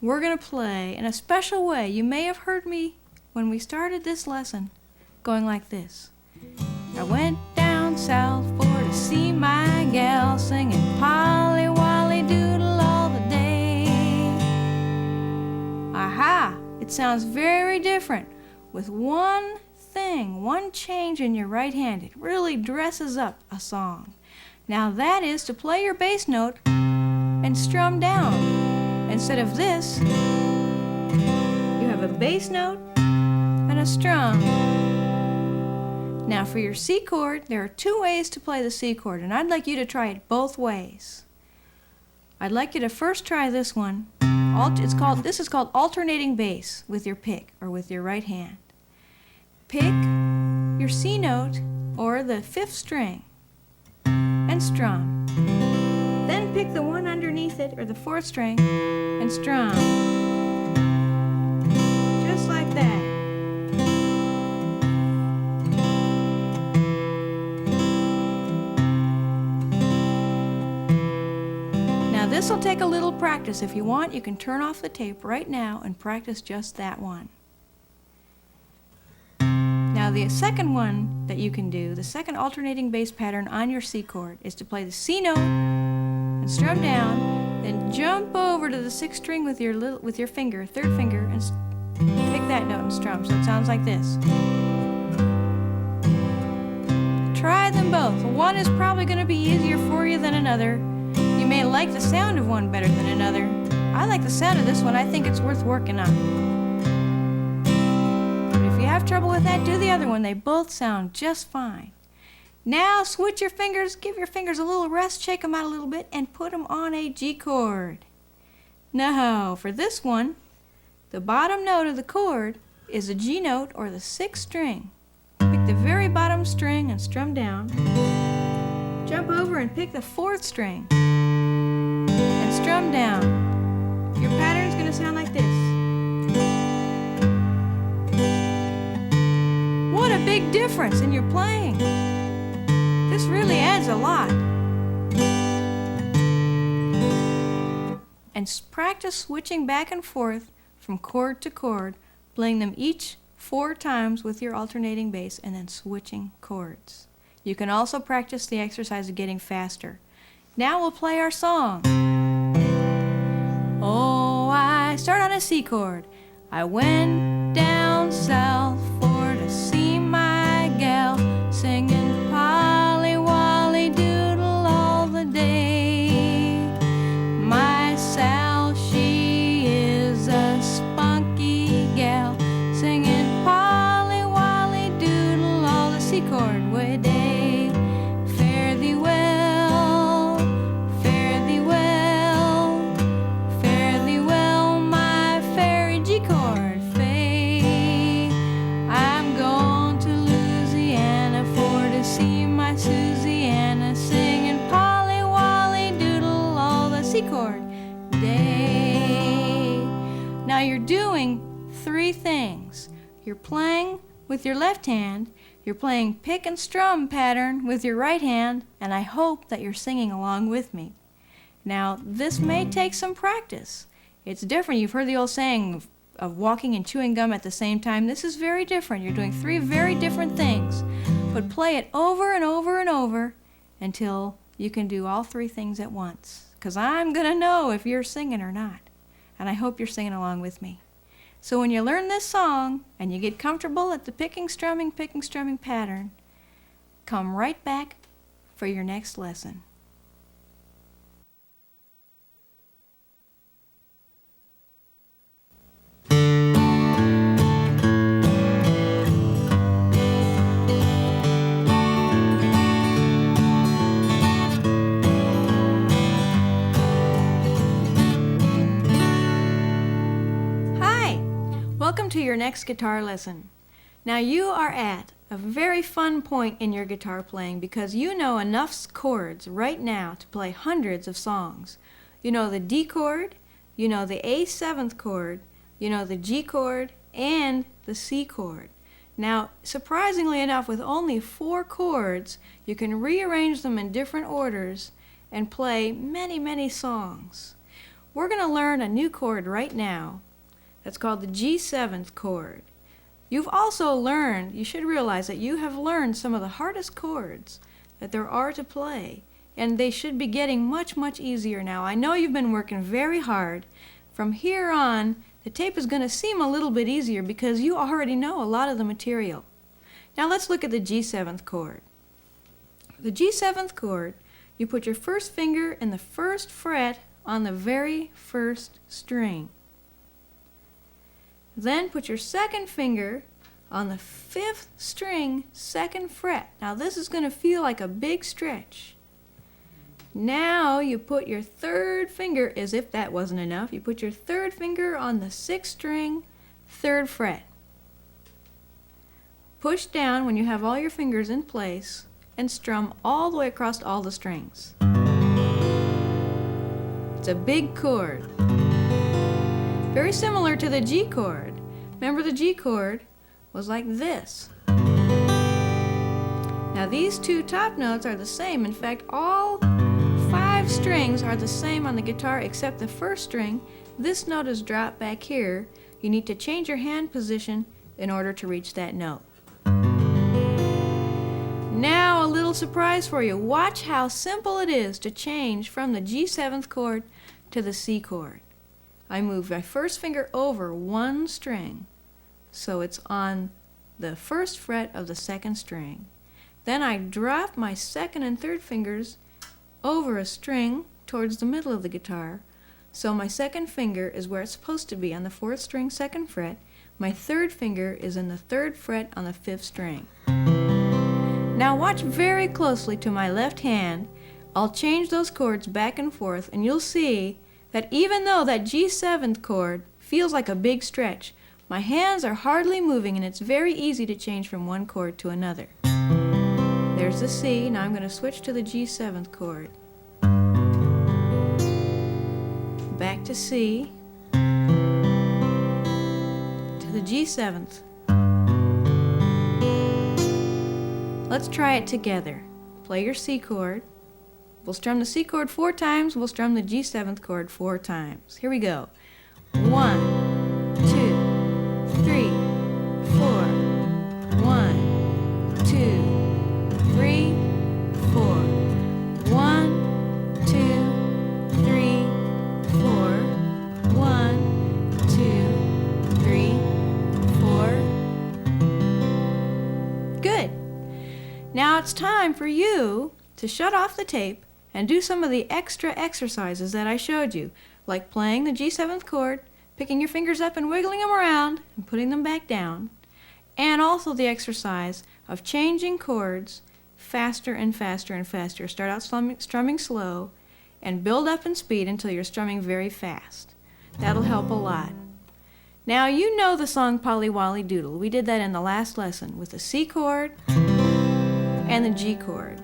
We're going to play in a special way. You may have heard me when we started this lesson going like this. I went down south for to see my gal singing Polly Wolly Doodle all the day. Aha! It sounds very different with one thing, one change in your right hand. It really dresses up a song. Now that is to play your bass note and strum down. Instead of this, you have a bass note and a strum. Now for your C chord, there are 2 ways to play the C chord, and I'd like you to try it both ways. I'd like you to first try this one. This is called alternating bass with your pick or with your right hand. Pick your C note or the 5th string and strum. Then pick the one underneath it, or the 4th string, and strum. Just like that. Now this will take a little practice. If you want, you can turn off the tape right now and practice just that one. Now the second one that you can do, the second alternating bass pattern on your C chord, is to play the C note and strum down, then jump over to the 6th string with your finger, 3rd finger, and pick that note and strum. So it sounds like this. Try them both. One is probably going to be easier for you than another. You may like the sound of one better than another. I like the sound of this one. I think it's worth working on. But if you have trouble with that, do the other one. They both sound just fine. Now switch your fingers, give your fingers a little rest, shake them out a little bit, and put them on a G chord. Now, for this one, the bottom note of the chord is a G note or the 6th string. Pick the very bottom string and strum down. Jump over and pick the 4th string and strum down. Your pattern's going to sound like this. What a big difference in your playing. This really adds a lot. And practice switching back and forth from chord to chord, playing them each 4 times with your alternating bass and then switching chords. You can also practice the exercise of getting faster. Now we'll play our song. Oh, I start on a C chord. I went down south for to see my gal, singing Polly Wolly Doodle all the day. My Sal, she is a spunky gal, singing Polly Wolly Doodle all the C chord way day. Fare thee well, fare thee well, fare thee well, my fairy G chord fay. I'm going to Louisiana for to see my Susiana, singing Polly Wolly Doodle all the C chord day. Now you're doing 3 things. You're playing with your left hand, you're playing pick and strum pattern with your right hand, and I hope that you're singing along with me. Now, this may take some practice. It's different. You've heard the old saying of walking and chewing gum at the same time. This is very different. You're doing 3 very different things. But play it over and over and over until you can do all 3 things at once. Because I'm going to know if you're singing or not. And I hope you're singing along with me. So when you learn this song and you get comfortable at the picking, strumming pattern, come right back for your next lesson. Welcome to your next guitar lesson. Now you are at a very fun point in your guitar playing because you know enough chords right now to play hundreds of songs. You know the D chord, you know the A7th chord, you know the G chord, and the C chord. Now, surprisingly enough, with only 4 chords, you can rearrange them in different orders and play many, many songs. We're going to learn a new chord right now. That's called the G7th chord. You've also learned, you should realize that you have learned some of the hardest chords that there are to play, and they should be getting much, much easier now. I know you've been working very hard. From here on, the tape is going to seem a little bit easier because you already know a lot of the material. Now let's look at the G7th chord. The G7th chord, you put your first finger in the 1st fret on the very 1st string. Then put your 2nd finger on the 5th string, 2nd fret. Now this is going to feel like a big stretch. Now you put your 3rd finger, as if that wasn't enough, you put your 3rd finger on the 6th string, 3rd fret. Push down when you have all your fingers in place and strum all the way across all the strings. It's a big chord. Very similar to the G chord. Remember, the G chord was like this. Now these 2 top notes are the same. In fact, all 5 strings are the same on the guitar except the first string. This note is dropped back here. You need to change your hand position in order to reach that note. Now a little surprise for you. Watch how simple it is to change from the G7th chord to the C chord. I move my first finger over one string, so it's on the first fret of the second string. Then I drop my second and third fingers over a string towards the middle of the guitar, so my second finger is where it's supposed to be on the fourth string, second fret. My third finger is in the third fret on the fifth string. Now watch very closely to my left hand. I'll change those chords back and forth, and you'll see that even though that G7th chord feels like a big stretch, my hands are hardly moving, and it's very easy to change from one chord to another. There's the C. Now I'm going to switch to the G7th chord. Back to C. To the G7th. Let's try it together. Play your C chord. We'll strum the C chord 4 times. We'll strum the G7th chord 4 times. Here we go. 1, 2, 3, 4. 1, 2, 3, 4. 1, 2, 3, 4. 1, 2, 3, 4. Good. Now it's time for you to shut off the tape and do some of the extra exercises that I showed you, like playing the G7th chord, picking your fingers up and wiggling them around and putting them back down, and also the exercise of changing chords faster and faster and faster. Start out strumming slow and build up in speed until you're strumming very fast. That'll help a lot. Now you know the song Polly Wolly Doodle. We did that in the last lesson with the C chord and the G chord.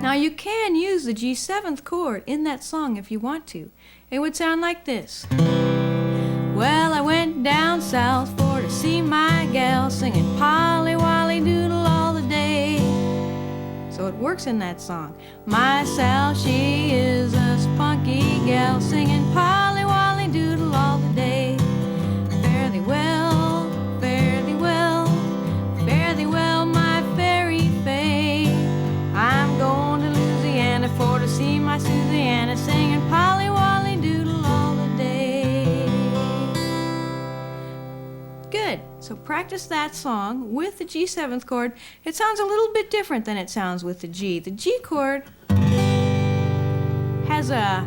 Now you can use the G7th chord in that song if you want to. It would sound like this. Well, I went down south for to see my gal, singing Polly Wolly Doodle all the day. So it works in that song. My Sal, she is a spunky gal, singing Polly Wolly Doodle all the day. Fare thee well, fare thee well, fare thee well, my fairy fae. I'm going to Louisiana for to see my Susanna, singing Polly Wolly Doodle all the day. Good. So practice that song with the G7th chord. It sounds a little bit different than it sounds with the G. The G chord has a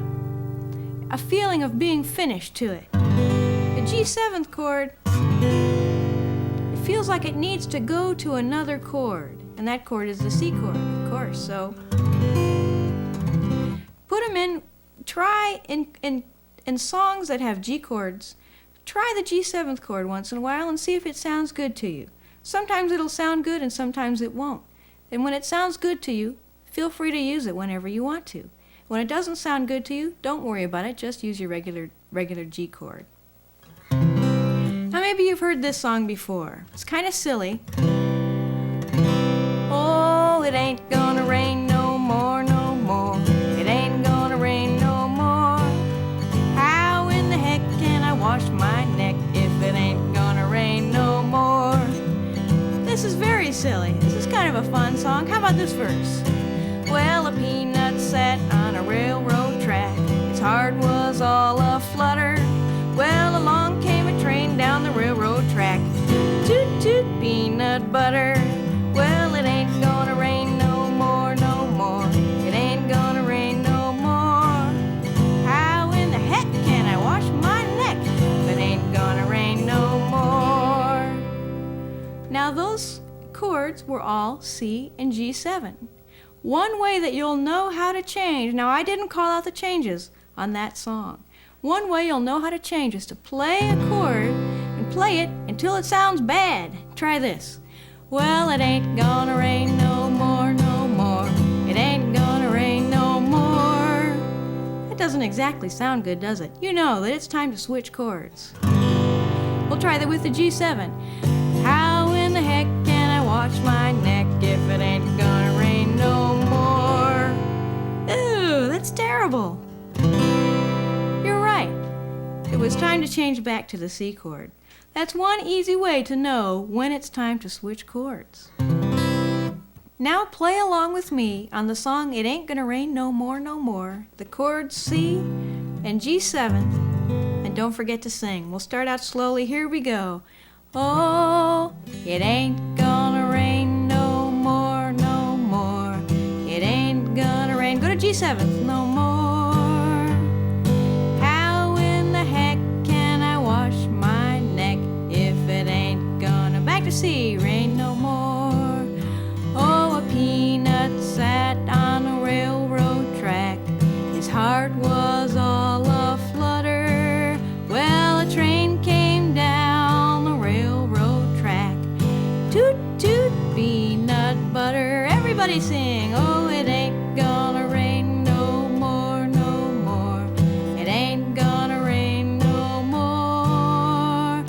feeling of being finished to it. The G7th chord, it feels like it needs to go to another chord, and that chord is the C chord, of course. So put them in, try in songs that have G chords, try the G7th chord once in a while and see if it sounds good to you. Sometimes it'll sound good and sometimes it won't. And when it sounds good to you, feel free to use it whenever you want to. When it doesn't sound good to you, don't worry about it, just use your regular G chord. Now maybe you've heard this song before. It's kind of silly. Oh, it ain't gonna rain no more, no more. It ain't gonna rain no more. How in the heck can I wash my neck if it ain't gonna rain no more? This is very silly. This is kind of a fun song. How about this verse? Well, a peanut sat on a railroad track. Its heart was all a-flutter. Well, along came a train down the railroad track. Toot, toot, peanut butter. Well, it ain't gonna rain no more, no more. It ain't gonna rain no more. How in the heck can I wash my neck if it ain't gonna rain no more? Now those chords were all C and G7. One way that you'll know how to change, now I didn't call out the changes on that song. One way you'll know how to change is to play a chord and play it until it sounds bad. Try this. Well, it ain't gonna rain no more, no more. It ain't gonna rain no more. That doesn't exactly sound good, does it? You know that it's time to switch chords. We'll try that with the G7. How in the heck can I wash my neck if it ain't gonna rain no more? Ooh, terrible. You're right. It was time to change back to the C chord. That's one easy way to know when it's time to switch chords. Now play along with me on the song It Ain't Gonna Rain No More, No More, the chords C and G7, and don't forget to sing. We'll start out slowly. Here we go. Oh, it ain't gonna rain no more, no more. It ain't gonna rain. Go to G7. No more. How in the heck can I wash my neck if it ain't gonna? Back to C. Rain no more. Oh, a peanut sat on a railroad track. His heart was all aflutter. Well, a train came down the railroad track. Toot, toot, peanut butter. Everybody sing. Oh, it ain't gonna rain no more, no more. It ain't gonna rain no more.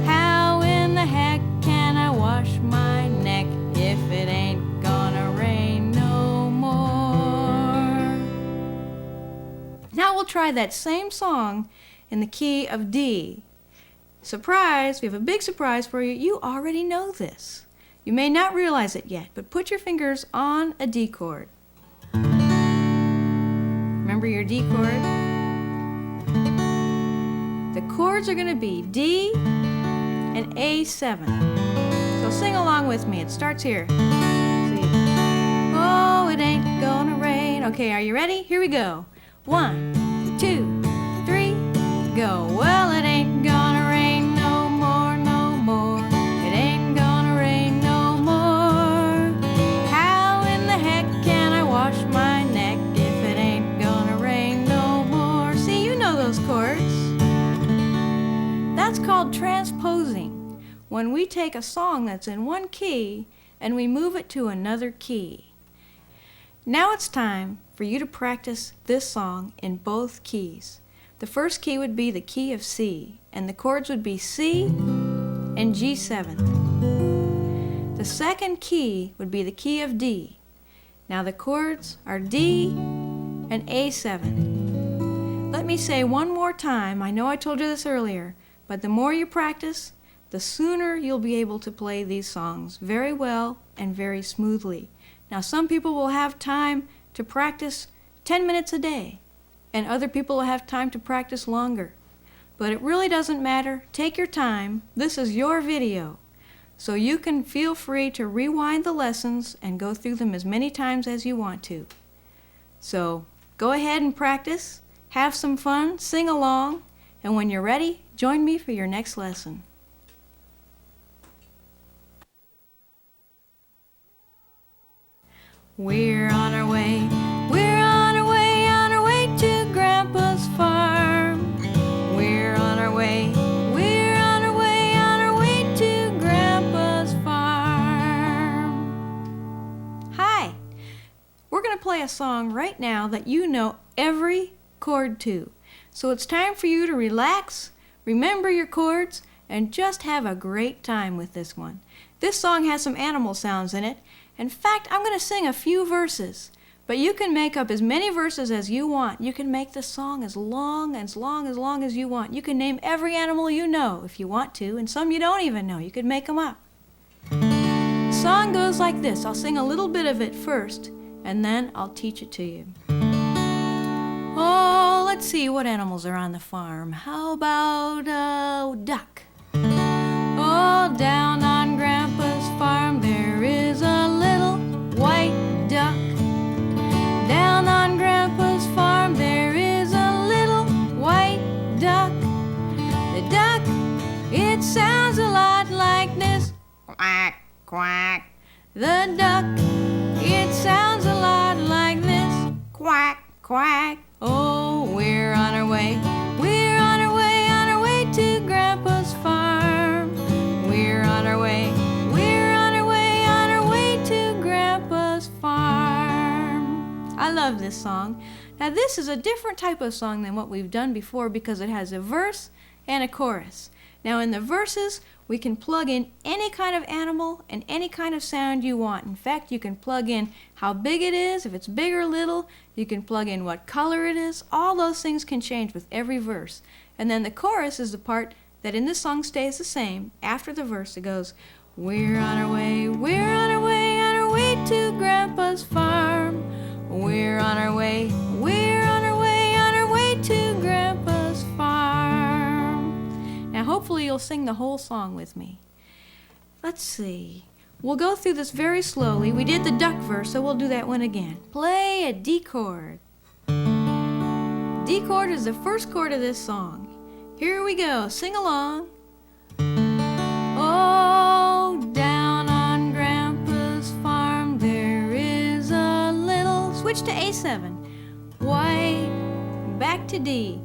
How in the heck can I wash my neck if it ain't gonna rain no more? Now we'll try that same song in the key of D. Surprise, we have a big surprise for you. You already know this. You may not realize it yet, but put your fingers on a D chord. Remember your D chord? The chords are going to be D and A7. So sing along with me. It starts here. See? Oh, it ain't gonna rain. Okay, are you ready? Here we go. 1, 2, 3, go. Well, it ain't gonna rain no more, no more. It ain't gonna rain no more. How in the heck can I wash my neck if it ain't gonna rain no more? See, you know those chords. That's called transposing, when we take a song that's in one key and we move it to another key. Now it's time for you to practice this song in both keys. The first key would be the key of C, and the chords would be C and G7. The second key would be the key of D. Now the chords are D and A7. Let me say one more time, I know I told you this earlier, but the more you practice, the sooner you'll be able to play these songs very well and very smoothly. Now some people will have time to practice 10 minutes a day, and other people will have time to practice longer. But it really doesn't matter. Take your time. This is your video. So you can feel free to rewind the lessons and go through them as many times as you want to. So go ahead and practice, have some fun, sing along, and when you're ready, join me for your next lesson. We're on our way, we're on our way, on our way to Grandpa's farm. We're on our way, we're on our way, on our way to Grandpa's farm. Hi, we're going to play a song right now that you know every chord to. So it's time for you to relax, remember your chords, and just have a great time with this one. This song has some animal sounds in it. In fact, I'm going to sing a few verses, but you can make up as many verses as you want. You can make the song as long as you want. You can name every animal you know if you want to, and some you don't even know. You could make them up. The song goes like this. I'll sing a little bit of it first, and then I'll teach it to you. Oh, let's see what animals are on the farm. How about a duck? Oh, down on Grandpa's farm there is a little white duck. Down on Grandpa's farm there is a little white duck. The duck, it sounds a lot like this. Quack, quack. The duck, it sounds a lot like this. Quack, quack. Oh, we're on our way. We're on our way, on our way to Grandpa's farm. We're on our way. We're on our way, on our way to Grandpa's farm. I love this song. Now this is a different type of song than what we've done before because it has a verse and a chorus. Now in the verses, we can plug in any kind of animal and any kind of sound you want. In fact, you can plug in how big it is, if it's big or little. You can plug in what color it is. All those things can change with every verse. And then the chorus is the part that in this song stays the same. After the verse, it goes, we're on our way, we're on our way, on our way to Grandpa's farm. We're on our way, we're on our way, on our way to Grandpa's farm. Now hopefully you'll sing the whole song with me. Let's see. We'll go through this very slowly. We did the duck verse, so we'll do that one again. Play a D chord. D chord is the first chord of this song. Here we go. Sing along. Oh, down on Grandpa's farm there is a little... Switch to A7. White, back to D.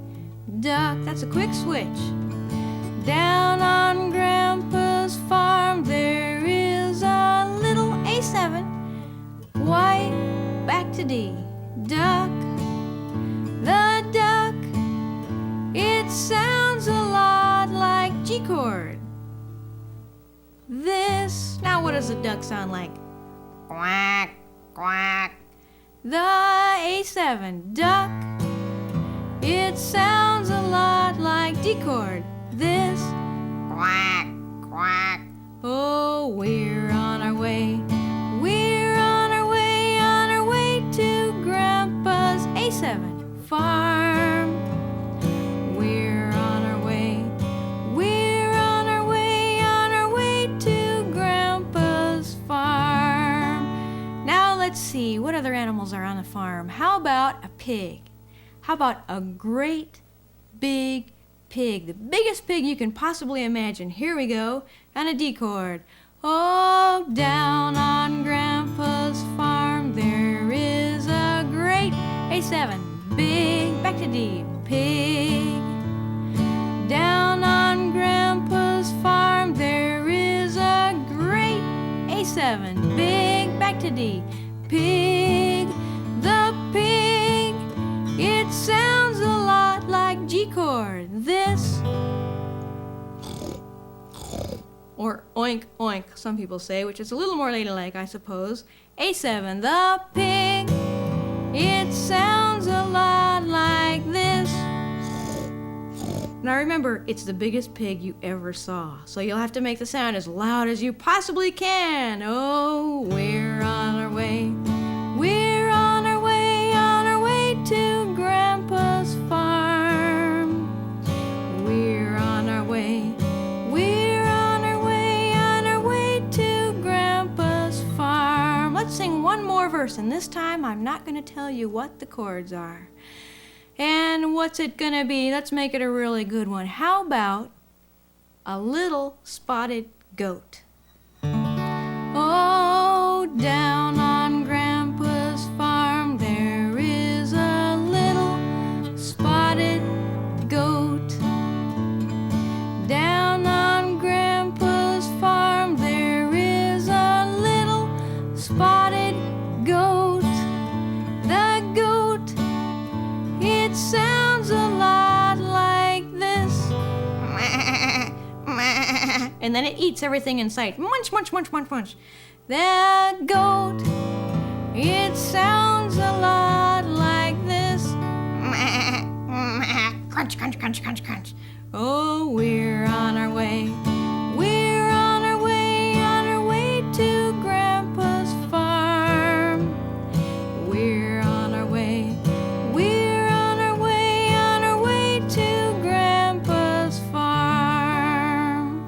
Duck, that's a quick switch. Down on Grandpa's farm there is a little A7. White, back to D. Duck, the duck, it sounds a lot like G chord. This, now what does a duck sound like? Quack, quack. The A7, duck, it sounds a lot like D chord. This, quack, quack. Oh, we're on our way. We're on our way, on our way to Grandpa's A7 farm. We're on our way. We're on our way, on our way to Grandpa's farm. Now let's see, what other animals are on the farm? How about a pig? How about a great big pig? The biggest pig you can possibly imagine. Here we go, on a D chord. Oh, down on Grandpa's farm there is a great A7. Big, back to D, pig. Down on Grandpa's farm there is a great A7. Big, back to D, pig. The pig, it sounds a lot like G chord. This, or oink oink, some people say, which is a little more ladylike, I suppose. A7, the pig, it sounds a lot like this. Now remember, it's the biggest pig you ever saw, so you'll have to make the sound as loud as you possibly can. Oh, we're on our way. We're on our way, on our way to Grandpa's farm. We're on our way. We're on our way, on our way to Grandpa's farm. Let's sing one more verse, and this time I'm not going to tell you what the chords are. And what's it going to be? Let's make it a really good one. How about a little spotted goat? Oh, down on Grandpa's farm there is a little spotted goat. Down on Grandpa's farm there is a little spotted goat. The goat, it sounds a lot like this. And then it eats everything in sight. Munch, munch, munch, munch, munch. The goat, it sounds a lot like this. Crunch, crunch, crunch, crunch, crunch. Oh, we're on our way. We're on our way, on our way to Grandpa's farm. We're on our way. We're on our way, on our way to Grandpa's farm.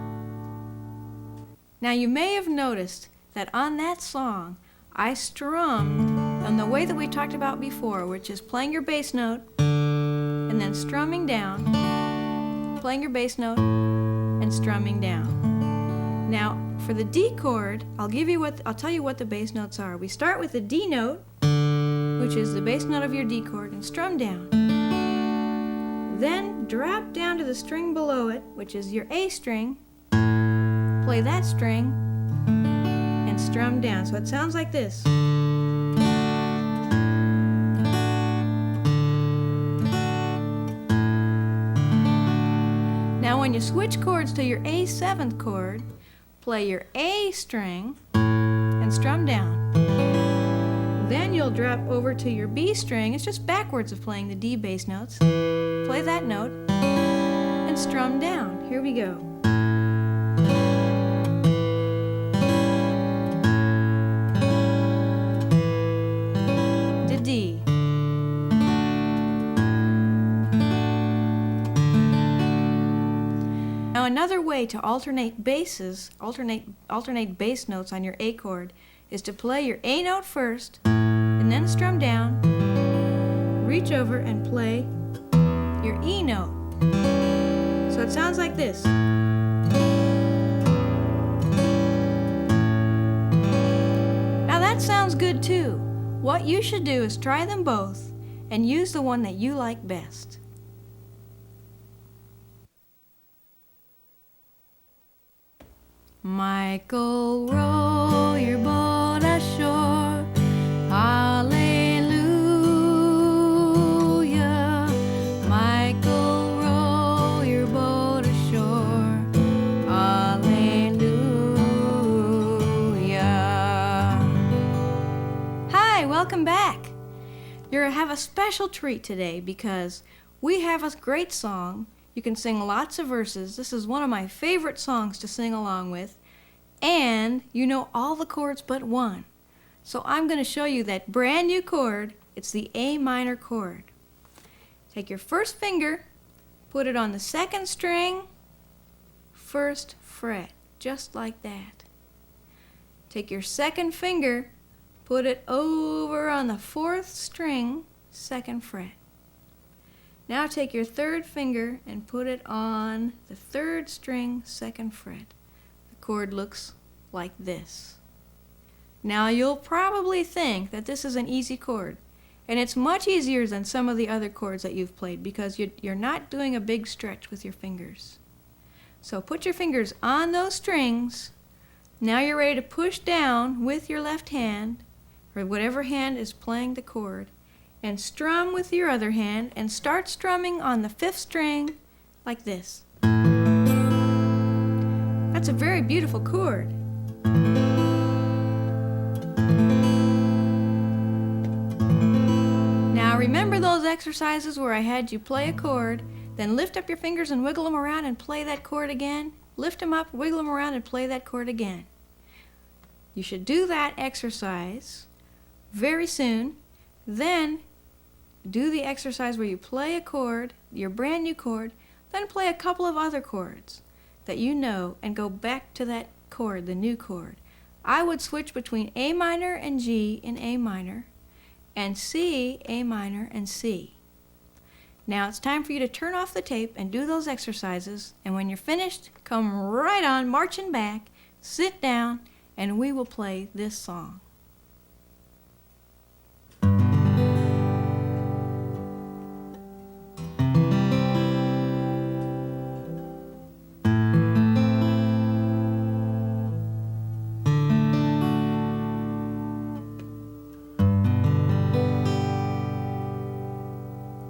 Now you may have noticed that on that song, I strummed on the way that we talked about before, which is playing your bass note and then strumming down, playing your bass note and strumming down. Now, for the D chord, I'll tell you what the bass notes are. We start with the D note, which is the bass note of your D chord, and strum down. Then drop down to the string below it, which is your A string, play that string, and strum down. So it sounds like this. Now when when you switch chords to your A seventh chord, play your A string and strum down. Then you'll drop over to your B string. It's just backwards of playing the D bass notes. Play that note and strum down. Here we go. To D. Now another way to alternate basses, alternate bass notes on your A chord is to play your A note first and then strum down, reach over and play your E note. So it sounds like this. Now that sounds good too. What you should do is try them both and use the one that you like best. Michael, row your boat ashore, hallelujah. Michael, row your boat ashore, hallelujah. Hi, welcome back. You're gonna have a special treat today because we have a great song. You can sing lots of verses. This is one of my favorite songs to sing along with. And you know all the chords but one. So I'm going to show you that brand new chord. It's the A minor chord. Take your first finger, put it on the second string, first fret, just like that. Take your second finger, put it over on the fourth string, second fret. Now take your third finger and put it on the third string, second fret. The chord looks like this. Now you'll probably think that this is an easy chord, and it's much easier than some of the other chords that you've played because you're not doing a big stretch with your fingers. So put your fingers on those strings. Now you're ready to push down with your left hand, or whatever hand is playing the chord, and strum with your other hand and start strumming on the fifth string like this. That's a very beautiful chord. Now remember those exercises where I had you play a chord, then lift up your fingers and wiggle them around and play that chord again? Lift them up, wiggle them around and play that chord again. You should do that exercise very soon. Then do the exercise where you play a chord, your brand new chord, then play a couple of other chords that you know and go back to that chord, the new chord. I would switch between A minor and G in A minor and C, A minor, and C. Now it's time for you to turn off the tape and do those exercises, and when you're finished, come right on marching back, sit down, and we will play this song.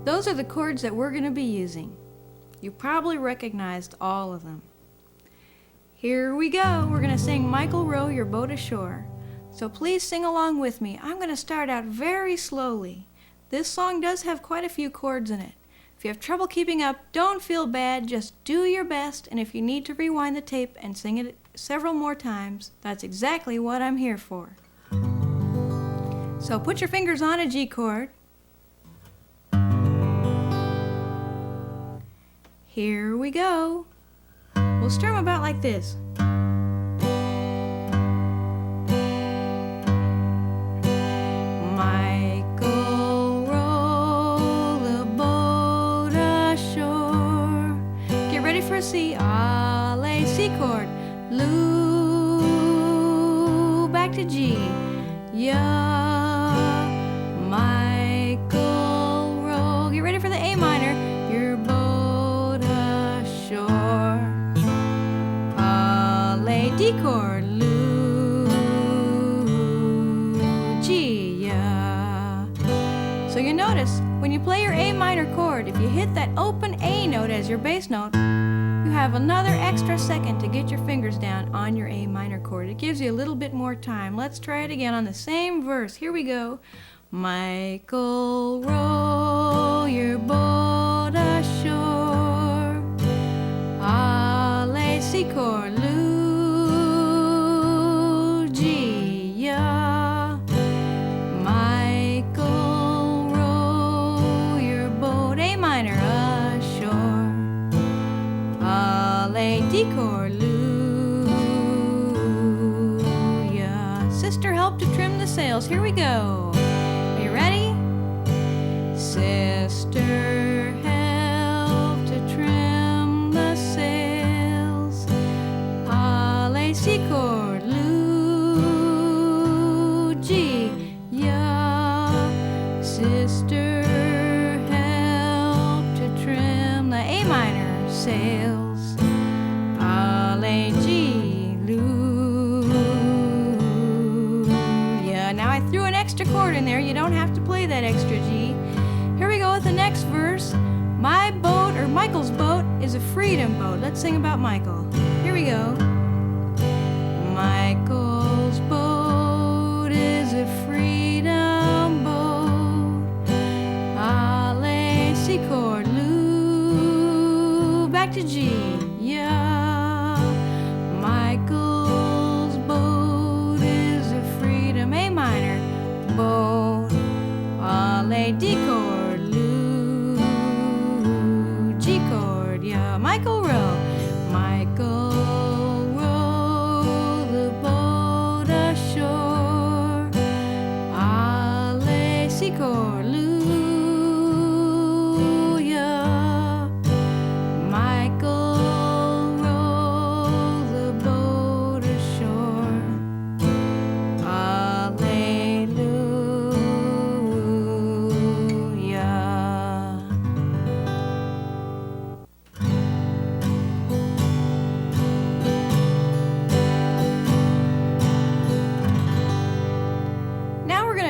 Those are the chords that we're going to be using. You probably recognized all of them. Here we go. We're going to sing Michael, Row Your Boat Ashore. So please sing along with me. I'm going to start out very slowly. This song does have quite a few chords in it. If you have trouble keeping up, don't feel bad. Just do your best, and if you need to rewind the tape and sing it several more times, that's exactly what I'm here for. So put your fingers on a G chord. Here we go. We'll strum about like this. Michael, row the boat ashore. Get ready for a C. A, C chord. Lou, back to G. Ya, Michael, row. Get ready for the A minor. Your boat ashore. D chord, Lou, G, ya. So you notice, when you play your A minor chord, if you hit that open A note as your bass note, you have another extra second to get your fingers down on your A minor chord. It gives you a little bit more time. Let's try it again on the same verse. Here we go. Michael, row your boat ashore. Ale, si, cor, lu, G, ya. Michael, row your boat, A minor, ashore. Ale, D, cor, lu, ya. Sister, help to trim the sails. Here we go. Ready? Sister, help to trim the sails. Ale, si, chord, lu, G, ya. Sister, help to trim the A minor sails. Ale, G, lu, ya. Now I threw an extra chord in there. You don't have to play that extra G. Here we go with the next verse. My boat, or Michael's boat, is a freedom boat. Let's sing about Michael. Here we go. Michael's boat is a freedom boat. Ale, si, chord, lu. Back to G. Yeah. Michael's boat is a freedom A minor boat. Ale, D chord, lu, G chord, yeah. Michael, row. Michael, row the boat ashore. Ale, si, chord, lu, yeah. Michael, row the boat ashore.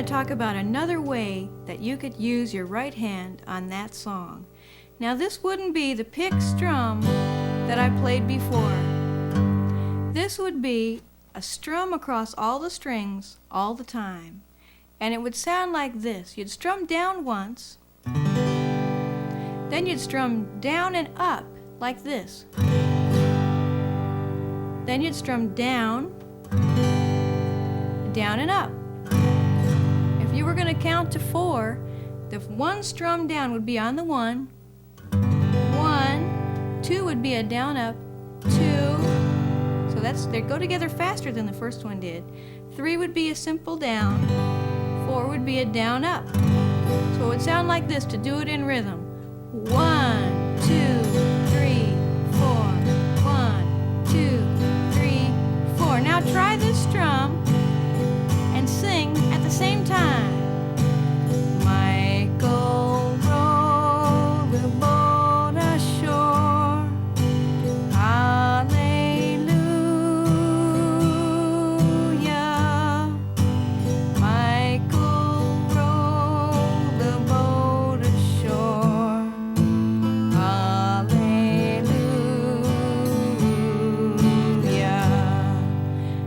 Talk about another way that you could use your right hand on that song. Now this wouldn't be the pick strum that I played before. This would be a strum across all the strings all the time. And it would sound like this. You'd strum down once, then you'd strum down and up like this. Then you'd strum down, down and up. If you were going to count to 4, the one strum down would be on the 1, 2 would be a down up, 2, so they go together faster than the first one did. 3 would be a simple down, 4 would be a down up. So it would sound like this to do it in rhythm. 1, 2, 3, 4, 1, 2, 3, 4. Now try this strum and sing at the same time. Michael, row the boat ashore. Hallelujah. Michael, row the boat ashore. Hallelujah.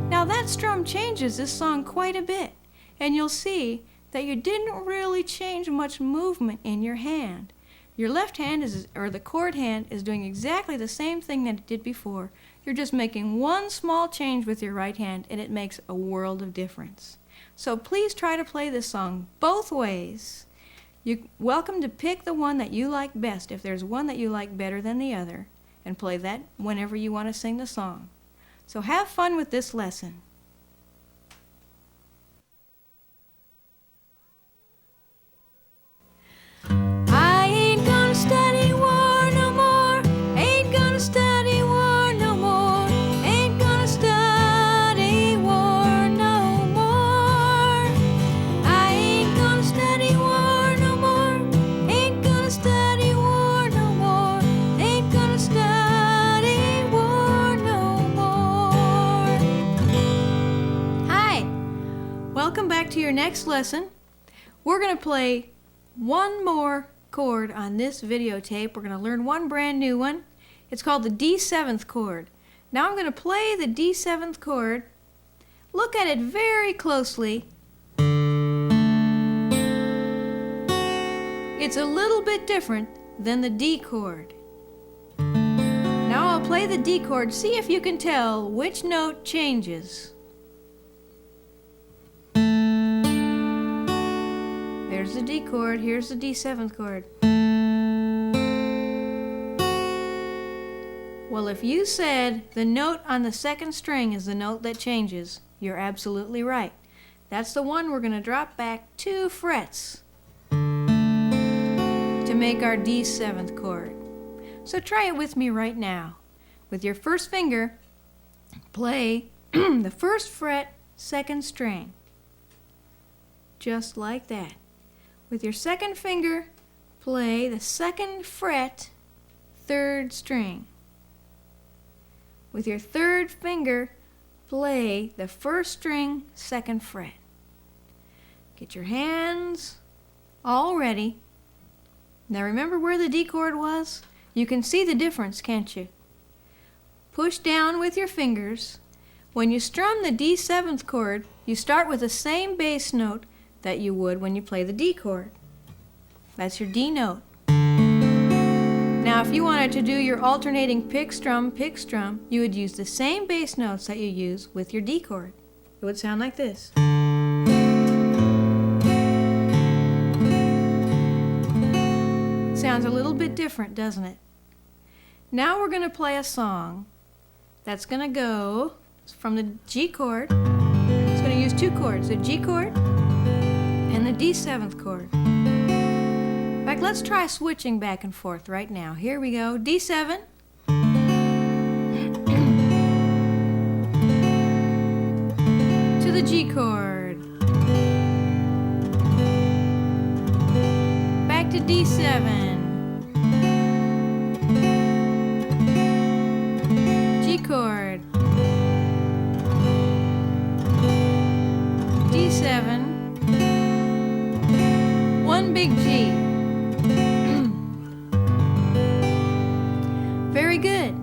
Now that strum changes this song quite a bit. And you'll see that you didn't really change much movement in your hand. Your left hand, or the chord hand, is doing exactly the same thing that it did before. You're just making one small change with your right hand, and it makes a world of difference. So please try to play this song both ways. You're welcome to pick the one that you like best, if there's one that you like better than the other, and play that whenever you want to sing the song. So have fun with this lesson. Welcome back to your next lesson. We're going to play one more chord on this videotape. We're going to learn one brand new one. It's called the D7th chord. Now I'm going to play the D7th chord. Look at it very closely. It's a little bit different than the D chord. Now I'll play the D chord. See if you can tell which note changes. There's the D chord. Here's the D7th chord. Well, if you said the note on the second string is the note that changes, you're absolutely right. That's the one we're going to drop back 2 frets to make our D7th chord. So try it with me right now. With your first finger, play the first fret, second string. Just like that. With your second finger, play the second fret, third string. With your third finger, play the first string, second fret. Get your hands all ready. Now remember where the D chord was? You can see the difference, can't you? Push down with your fingers. When you strum the D7th chord, you start with the same bass note that you would when you play the D chord. That's your D note. Now if you wanted to do your alternating pick strum, you would use the same bass notes that you use with your D chord. It would sound like this. Sounds a little bit different, doesn't it? Now we're going to play a song that's going to go from the G chord. It's going to use 2 chords, the G chord and the D7th chord. In fact, let's try switching back and forth right now. Here we go. D7. To the G chord. Back to D7. G chord. D7. One big G. Very good.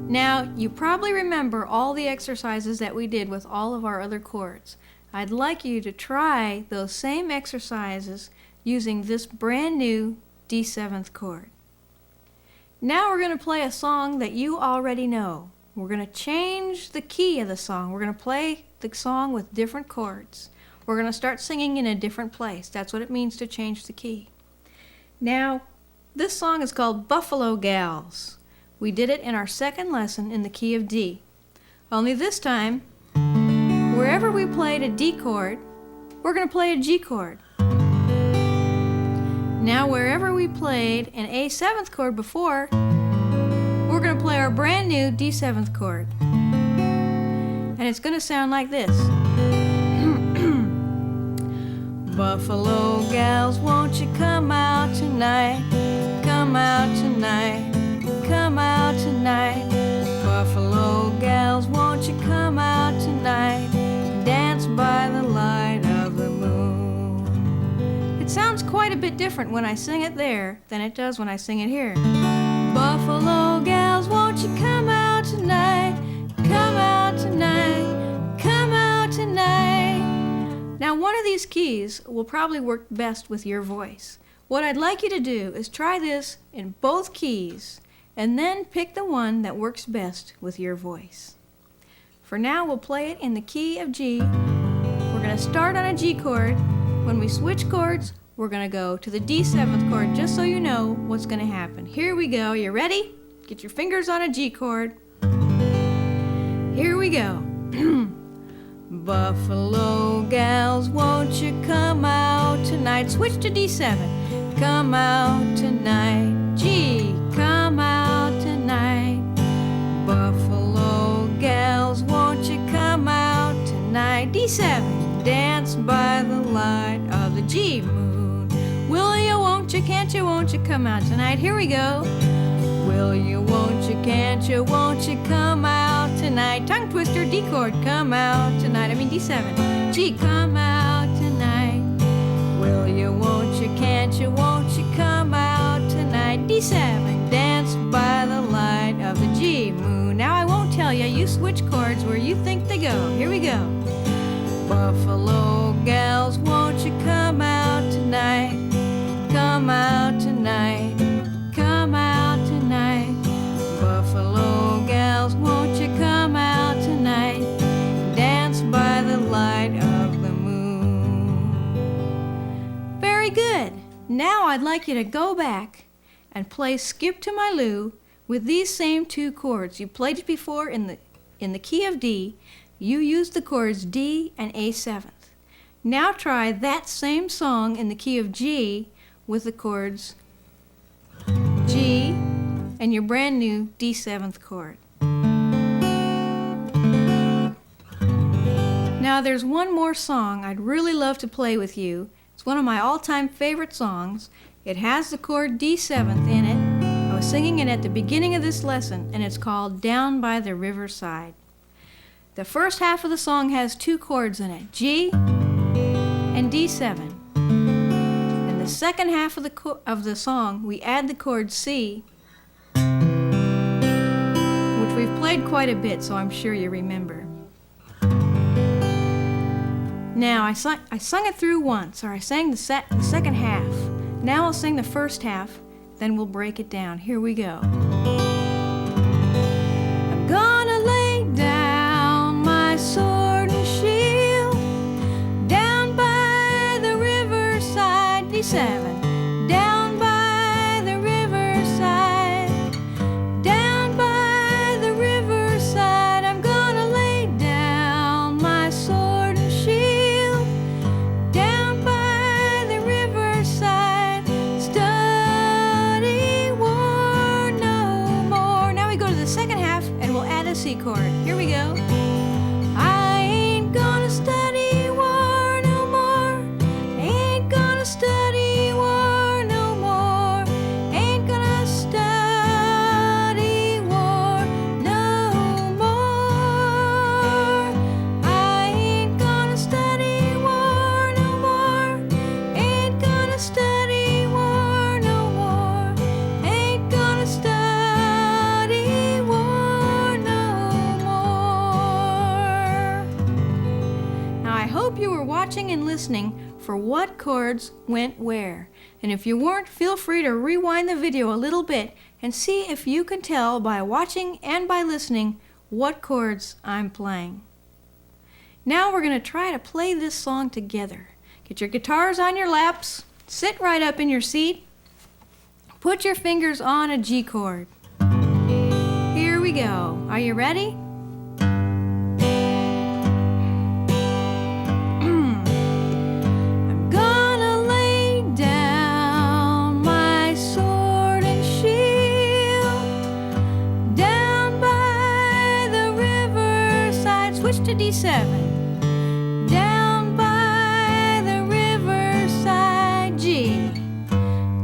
Now, you probably remember all the exercises that we did with all of our other chords. I'd like you to try those same exercises using this brand new D7th chord. Now we're going to play a song that you already know. We're going to change the key of the song. We're going to play the song with different chords. We're going to start singing in a different place. That's what it means to change the key. Now, this song is called Buffalo Gals. We did it in our second lesson in the key of D. Only this time, wherever we played a D chord, we're going to play a G chord. Now, wherever we played an A7th chord before, we're going to play our brand new D7th chord. And it's going to sound like this. Buffalo gals, won't you come out tonight? Come out tonight. Come out tonight. Buffalo gals, won't you come out tonight? Dance by the light of the moon. It sounds quite a bit different when I sing it there than it does when I sing it here. Buffalo gals, won't you come out tonight? Come out tonight. Come out tonight. Now, one of these keys will probably work best with your voice. What I'd like you to do is try this in both keys and then pick the one that works best with your voice. For now, we'll play it in the key of G. We're going to start on a G chord. When we switch chords, we're going to go to the D7th chord, just so you know what's going to happen. Here we go. You ready? Get your fingers on a G chord. Here we go. Buffalo gals, won't you come out tonight? Switch to D7. Come out tonight. G, come out tonight. Buffalo gals, won't you come out tonight? D7, dance by the light of the G moon. Will you, won't you, can't you, won't you come out tonight? Here we go. Will you, won't you, can't you, won't you come out tonight? Tongue twister, D chord, come out tonight. I mean D7. G, come out tonight. Will you, won't you, can't you, won't you come out tonight? D7, dance by the light of the you switch chords where you think they go. Here we go. Buffalo gals, won't you come out tonight? Come out tonight. Come out tonight. Buffalo gals, won't you come out tonight? Dance by the light of the moon. Very good. Now I'd like you to go back and play Skip to My Lou with these same two chords. You played it before in the key of D. You used the chords D and A7. Now try that same song in the key of G with the chords G and your brand new D7th chord. Now there's one more song I'd really love to play with you. It's one of my all-time favorite songs. It has the chord D7th in it. I was singing it at the beginning of this lesson, and it's called Down by the Riverside. The first half of the song has two chords in it, G and D7. And the second half of the song, we add the chord C, which we've played quite a bit, so I'm sure you remember. Now, I sung it through once, or I sang the second half. Now I'll sing the first half, then we'll break it down. Here we go. I'm gonna lay down my sword and shield down by the riverside, D7. Down by the riverside, down by the riverside. I'm gonna lay down my sword and shield down by the riverside. Study war no more. Now we go to the second half and we'll add a C chord. Here we go. I ain't gonna study war no more. Ain't gonna study war no more. Ain't gonna study war no more. I ain't gonna study war no more. Ain't gonna study war no more. Ain't gonna study war no more. Now I hope you were watching and listening for what chords went where. And if you weren't, feel free to rewind the video a little bit and see if you can tell by watching and by listening what chords I'm playing. Now we're going to try to play this song together. Get your guitars on your laps, sit right up in your seat, put your fingers on a G chord. Here we go. Are you ready? I'm gonna lay down my sword and shield down by the riverside. Switch to D7. Down by the riverside, G.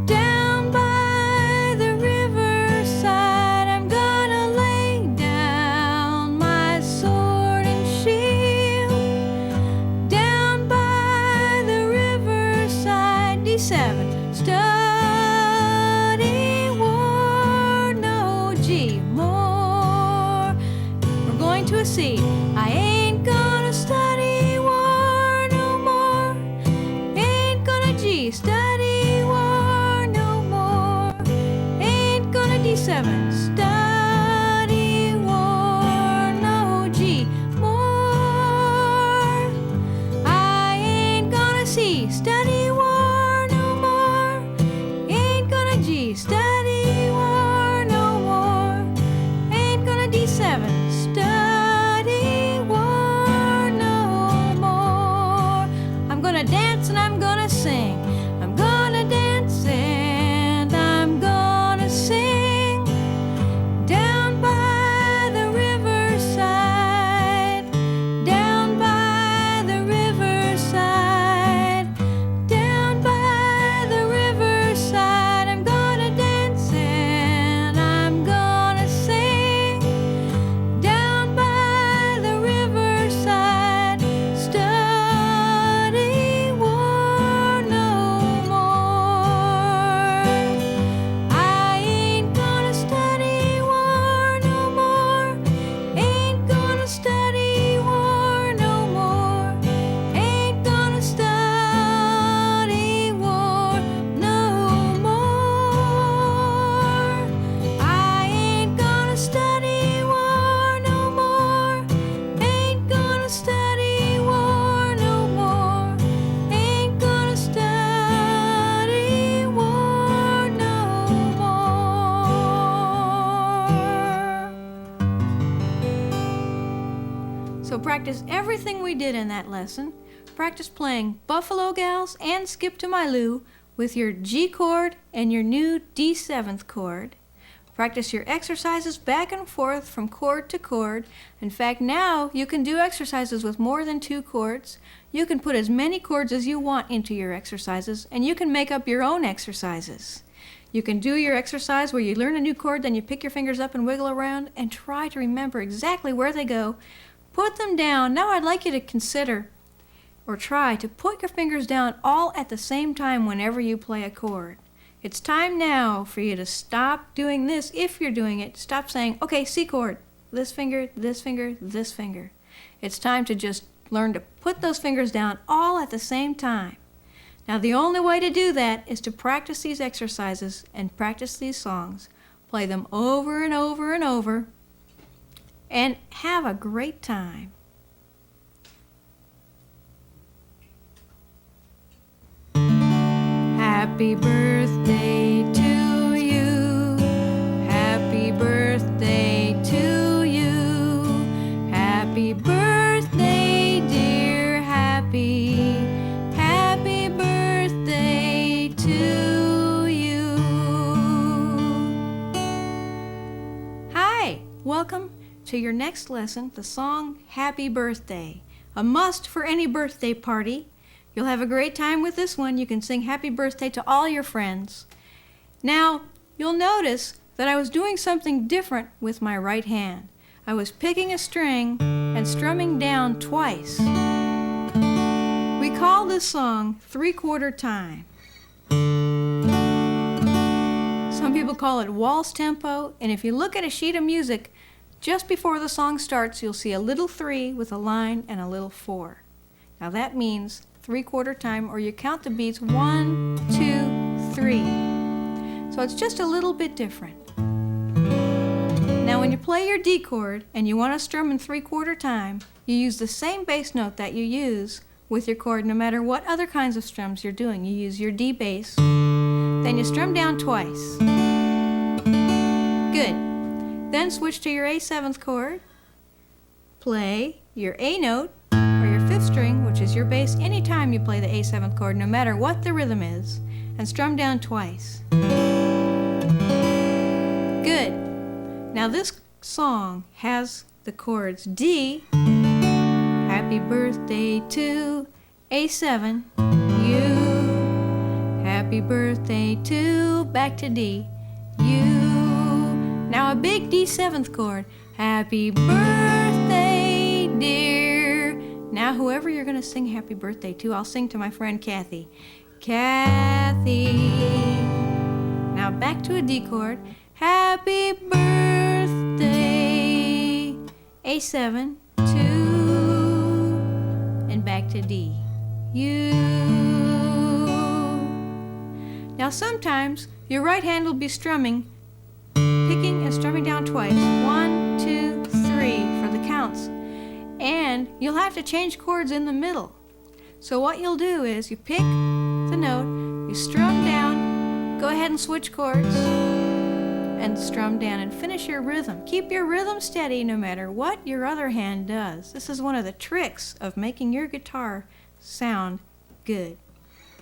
Down by the riverside, I'm gonna lay down my sword and shield down by the riverside, D7. Study war, no G, more. We're going to a C. I ain't gonna study war no more. Ain't gonna G, study war no more. Ain't gonna D7, study war no G, more. I ain't gonna C, study war no more. Ain't gonna G, study war no more. Ain't gonna D7, study war no more. I'm gonna dance and I'm gonna sing. I'm gonna dance and I'm gonna sing down by the riverside, down by the riverside, down by the riverside. I'm gonna dance practice everything we did in that lesson. Practice playing Buffalo Gals and Skip to My Lou with your G chord and your new D7th chord. Practice your exercises back and forth from chord to chord. In fact, now you can do exercises with more than 2 chords. You can put as many chords as you want into your exercises, and you can make up your own exercises. You can do your exercise where you learn a new chord, then you pick your fingers up and wiggle around and try to remember exactly where they go. Put them down. Now I'd like you to consider or try to put your fingers down all at the same time whenever you play a chord. It's time now for you to stop doing this. If you're doing it, stop saying, okay, C chord, this finger, this finger, this finger. It's time to just learn to put those fingers down all at the same time. Now the only way to do that is to practice these exercises and practice these songs. Play them over and over and over and have a great time. Happy birthday to you. Happy birthday to you. Happy birthday, dear Happy. Happy birthday to you. Hi, welcome to your next lesson, the song Happy Birthday, a must for any birthday party. You'll have a great time with this one. You can sing happy birthday to all your friends. Now, you'll notice that I was doing something different with my right hand. I was picking a string and strumming down twice. We call this song 3/4 time. Some people call it waltz tempo, and if you look at a sheet of music, just before the song starts, you'll see a little 3 with a line and a little 4. Now that means 3/4 time, or you count the beats 1, 2, 3. So it's just a little bit different. Now when you play your D chord and you want to strum in 3/4 time, you use the same bass note that you use with your chord no matter what other kinds of strums you're doing. You use your D bass, then you strum down twice. Good. Then switch to your A7th chord, play your A note, or your 5th string, which is your bass, anytime you play the A7th chord, no matter what the rhythm is, and strum down twice. Good. Now this song has the chords D, happy birthday to A7, you, happy birthday to, back to D, you. Now a big D7th chord, happy birthday, dear. Now whoever you're going to sing happy birthday to, I'll sing to my friend Kathy. Kathy. Now back to a D chord. Happy birthday. A7, 2, and back to D. You. Now sometimes your right hand will be strumming, picking and strumming down twice. 1, 2, 3 for the counts. And you'll have to change chords in the middle. So what you'll do is you pick the note, you strum down, go ahead and switch chords, and strum down and finish your rhythm. Keep your rhythm steady no matter what your other hand does. This is one of the tricks of making your guitar sound good.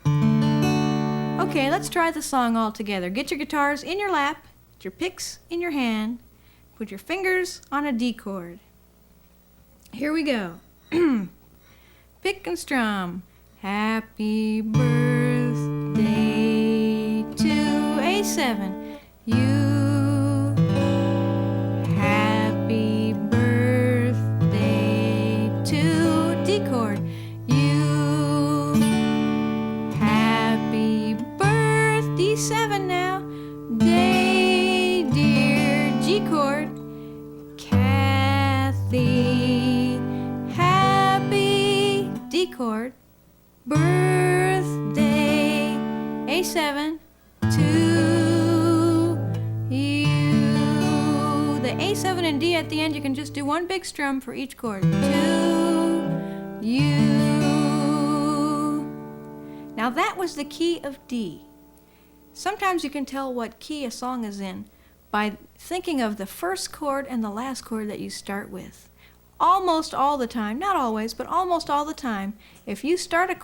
Okay, let's try the song all together. Get your guitars in your lap, get your picks in your hand, put your fingers on a D chord. Here we go. Pick and strum. Happy birthday to A7. You. Happy birthday to D chord. You. Happy birthday, D7 now. Day, dear, G chord. Kathy. D chord, birthday, A7, to you. The A7 and D at the end, you can just do one big strum for each chord. To you. Now that was the key of D. Sometimes you can tell what key a song is in by thinking of the first chord and the last chord that you start with. almost all the time, not always, but almost all the time, if you start a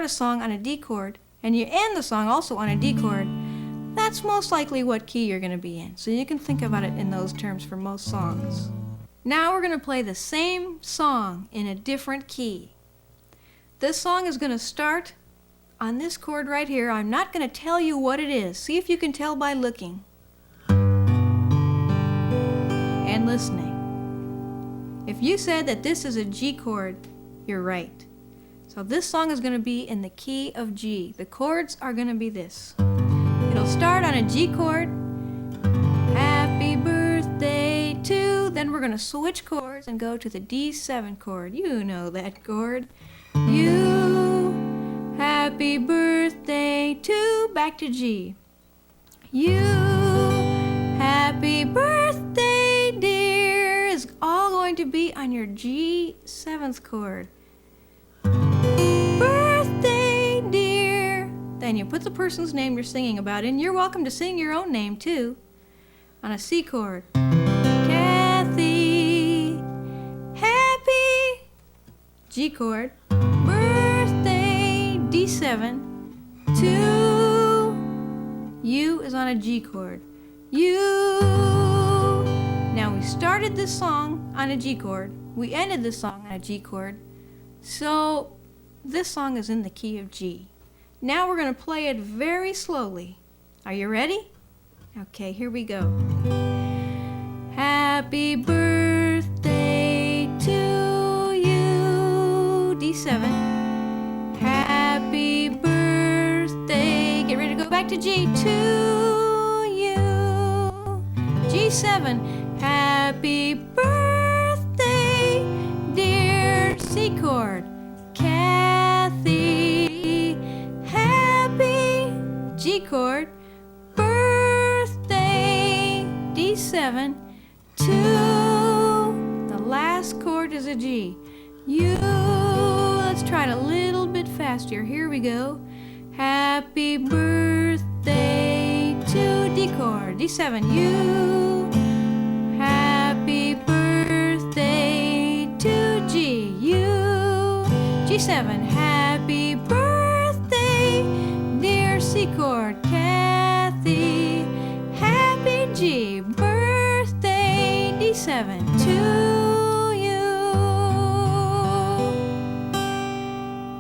song on a D chord, and you end the song also on a D chord, that's most likely what key you're going to be in. So you can think about it in those terms for most songs. Now we're going to play the same song in a different key. This song is going to start on this chord right here. I'm not going to tell you what it is. See if you can tell by looking and listening. If you said that this is a G chord, you're right. So this song is going to be in the key of G. The chords are going to be this. It'll start on a G chord. Happy birthday to. Then we're going to switch chords and go to the D7 chord. You know that chord. You. Happy birthday to. Back to G. You. Happy birthday, dear, is all going to be on your G7th chord. Birthday, dear. Then you put the person's name you're singing about in. You're welcome to sing your own name, too, on a C chord. Kathy, happy, G chord, birthday, D7, to, U is on a G chord. You. Now we started this song on a G chord. We ended this song on a G chord. So this song is in the key of G. Now we're going to play it very slowly. Are you ready? Okay, here we go. Happy birthday to you, D7. Happy birthday. Get ready to go back to G. To you, G7. Happy birthday, dear, C chord. Kathy, happy, G chord, birthday, D7, to, the last chord is a G. You, let's try it a little bit faster. Here we go. Happy birthday to D chord, D7, you. Happy birthday to G, you. G7, happy birthday, dear, C chord, Kathy. Happy G, birthday, D7, to you.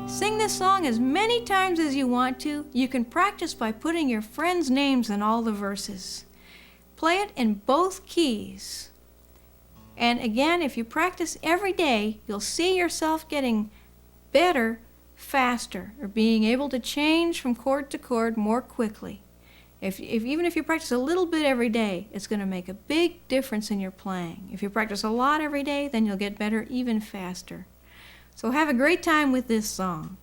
Sing this song as many times as you want to. You can practice by putting your friends' names in all the verses. Play it in both keys. And again, if you practice every day, you'll see yourself getting better, faster, or being able to change from chord to chord more quickly. Even if you practice a little bit every day, it's going to make a big difference in your playing. If you practice a lot every day, then you'll get better even faster. So have a great time with this song.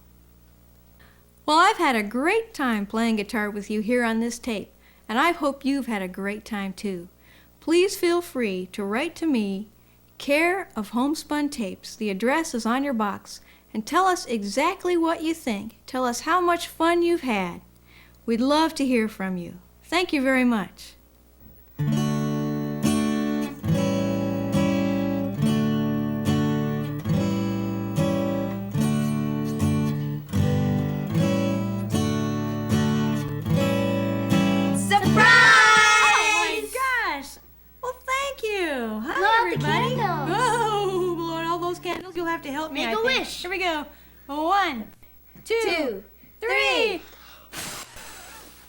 Well, I've had a great time playing guitar with you here on this tape, and I hope you've had a great time too. Please feel free to write to me, care of Homespun Tapes. The address is on your box. And tell us exactly what you think. Tell us how much fun you've had. We'd love to hear from you. Thank you very much. Everybody. Oh, blowing all those candles. You'll have to help me. Make a wish. Here we go. 1, 2, 3.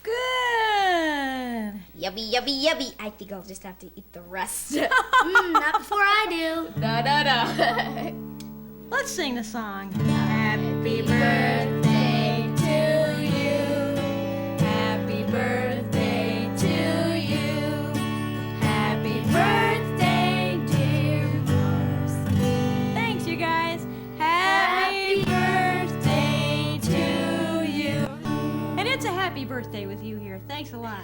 Good. Yummy, yummy, yummy. I think I'll just have to eat the rest. Not before I do. No. Let's sing the song. Happy birthday to you. Happy birthday to you. Happy birthday, dear Marcy. Thanks, you guys. Happy birthday to you. And it's a happy birthday with you here. Thanks a lot.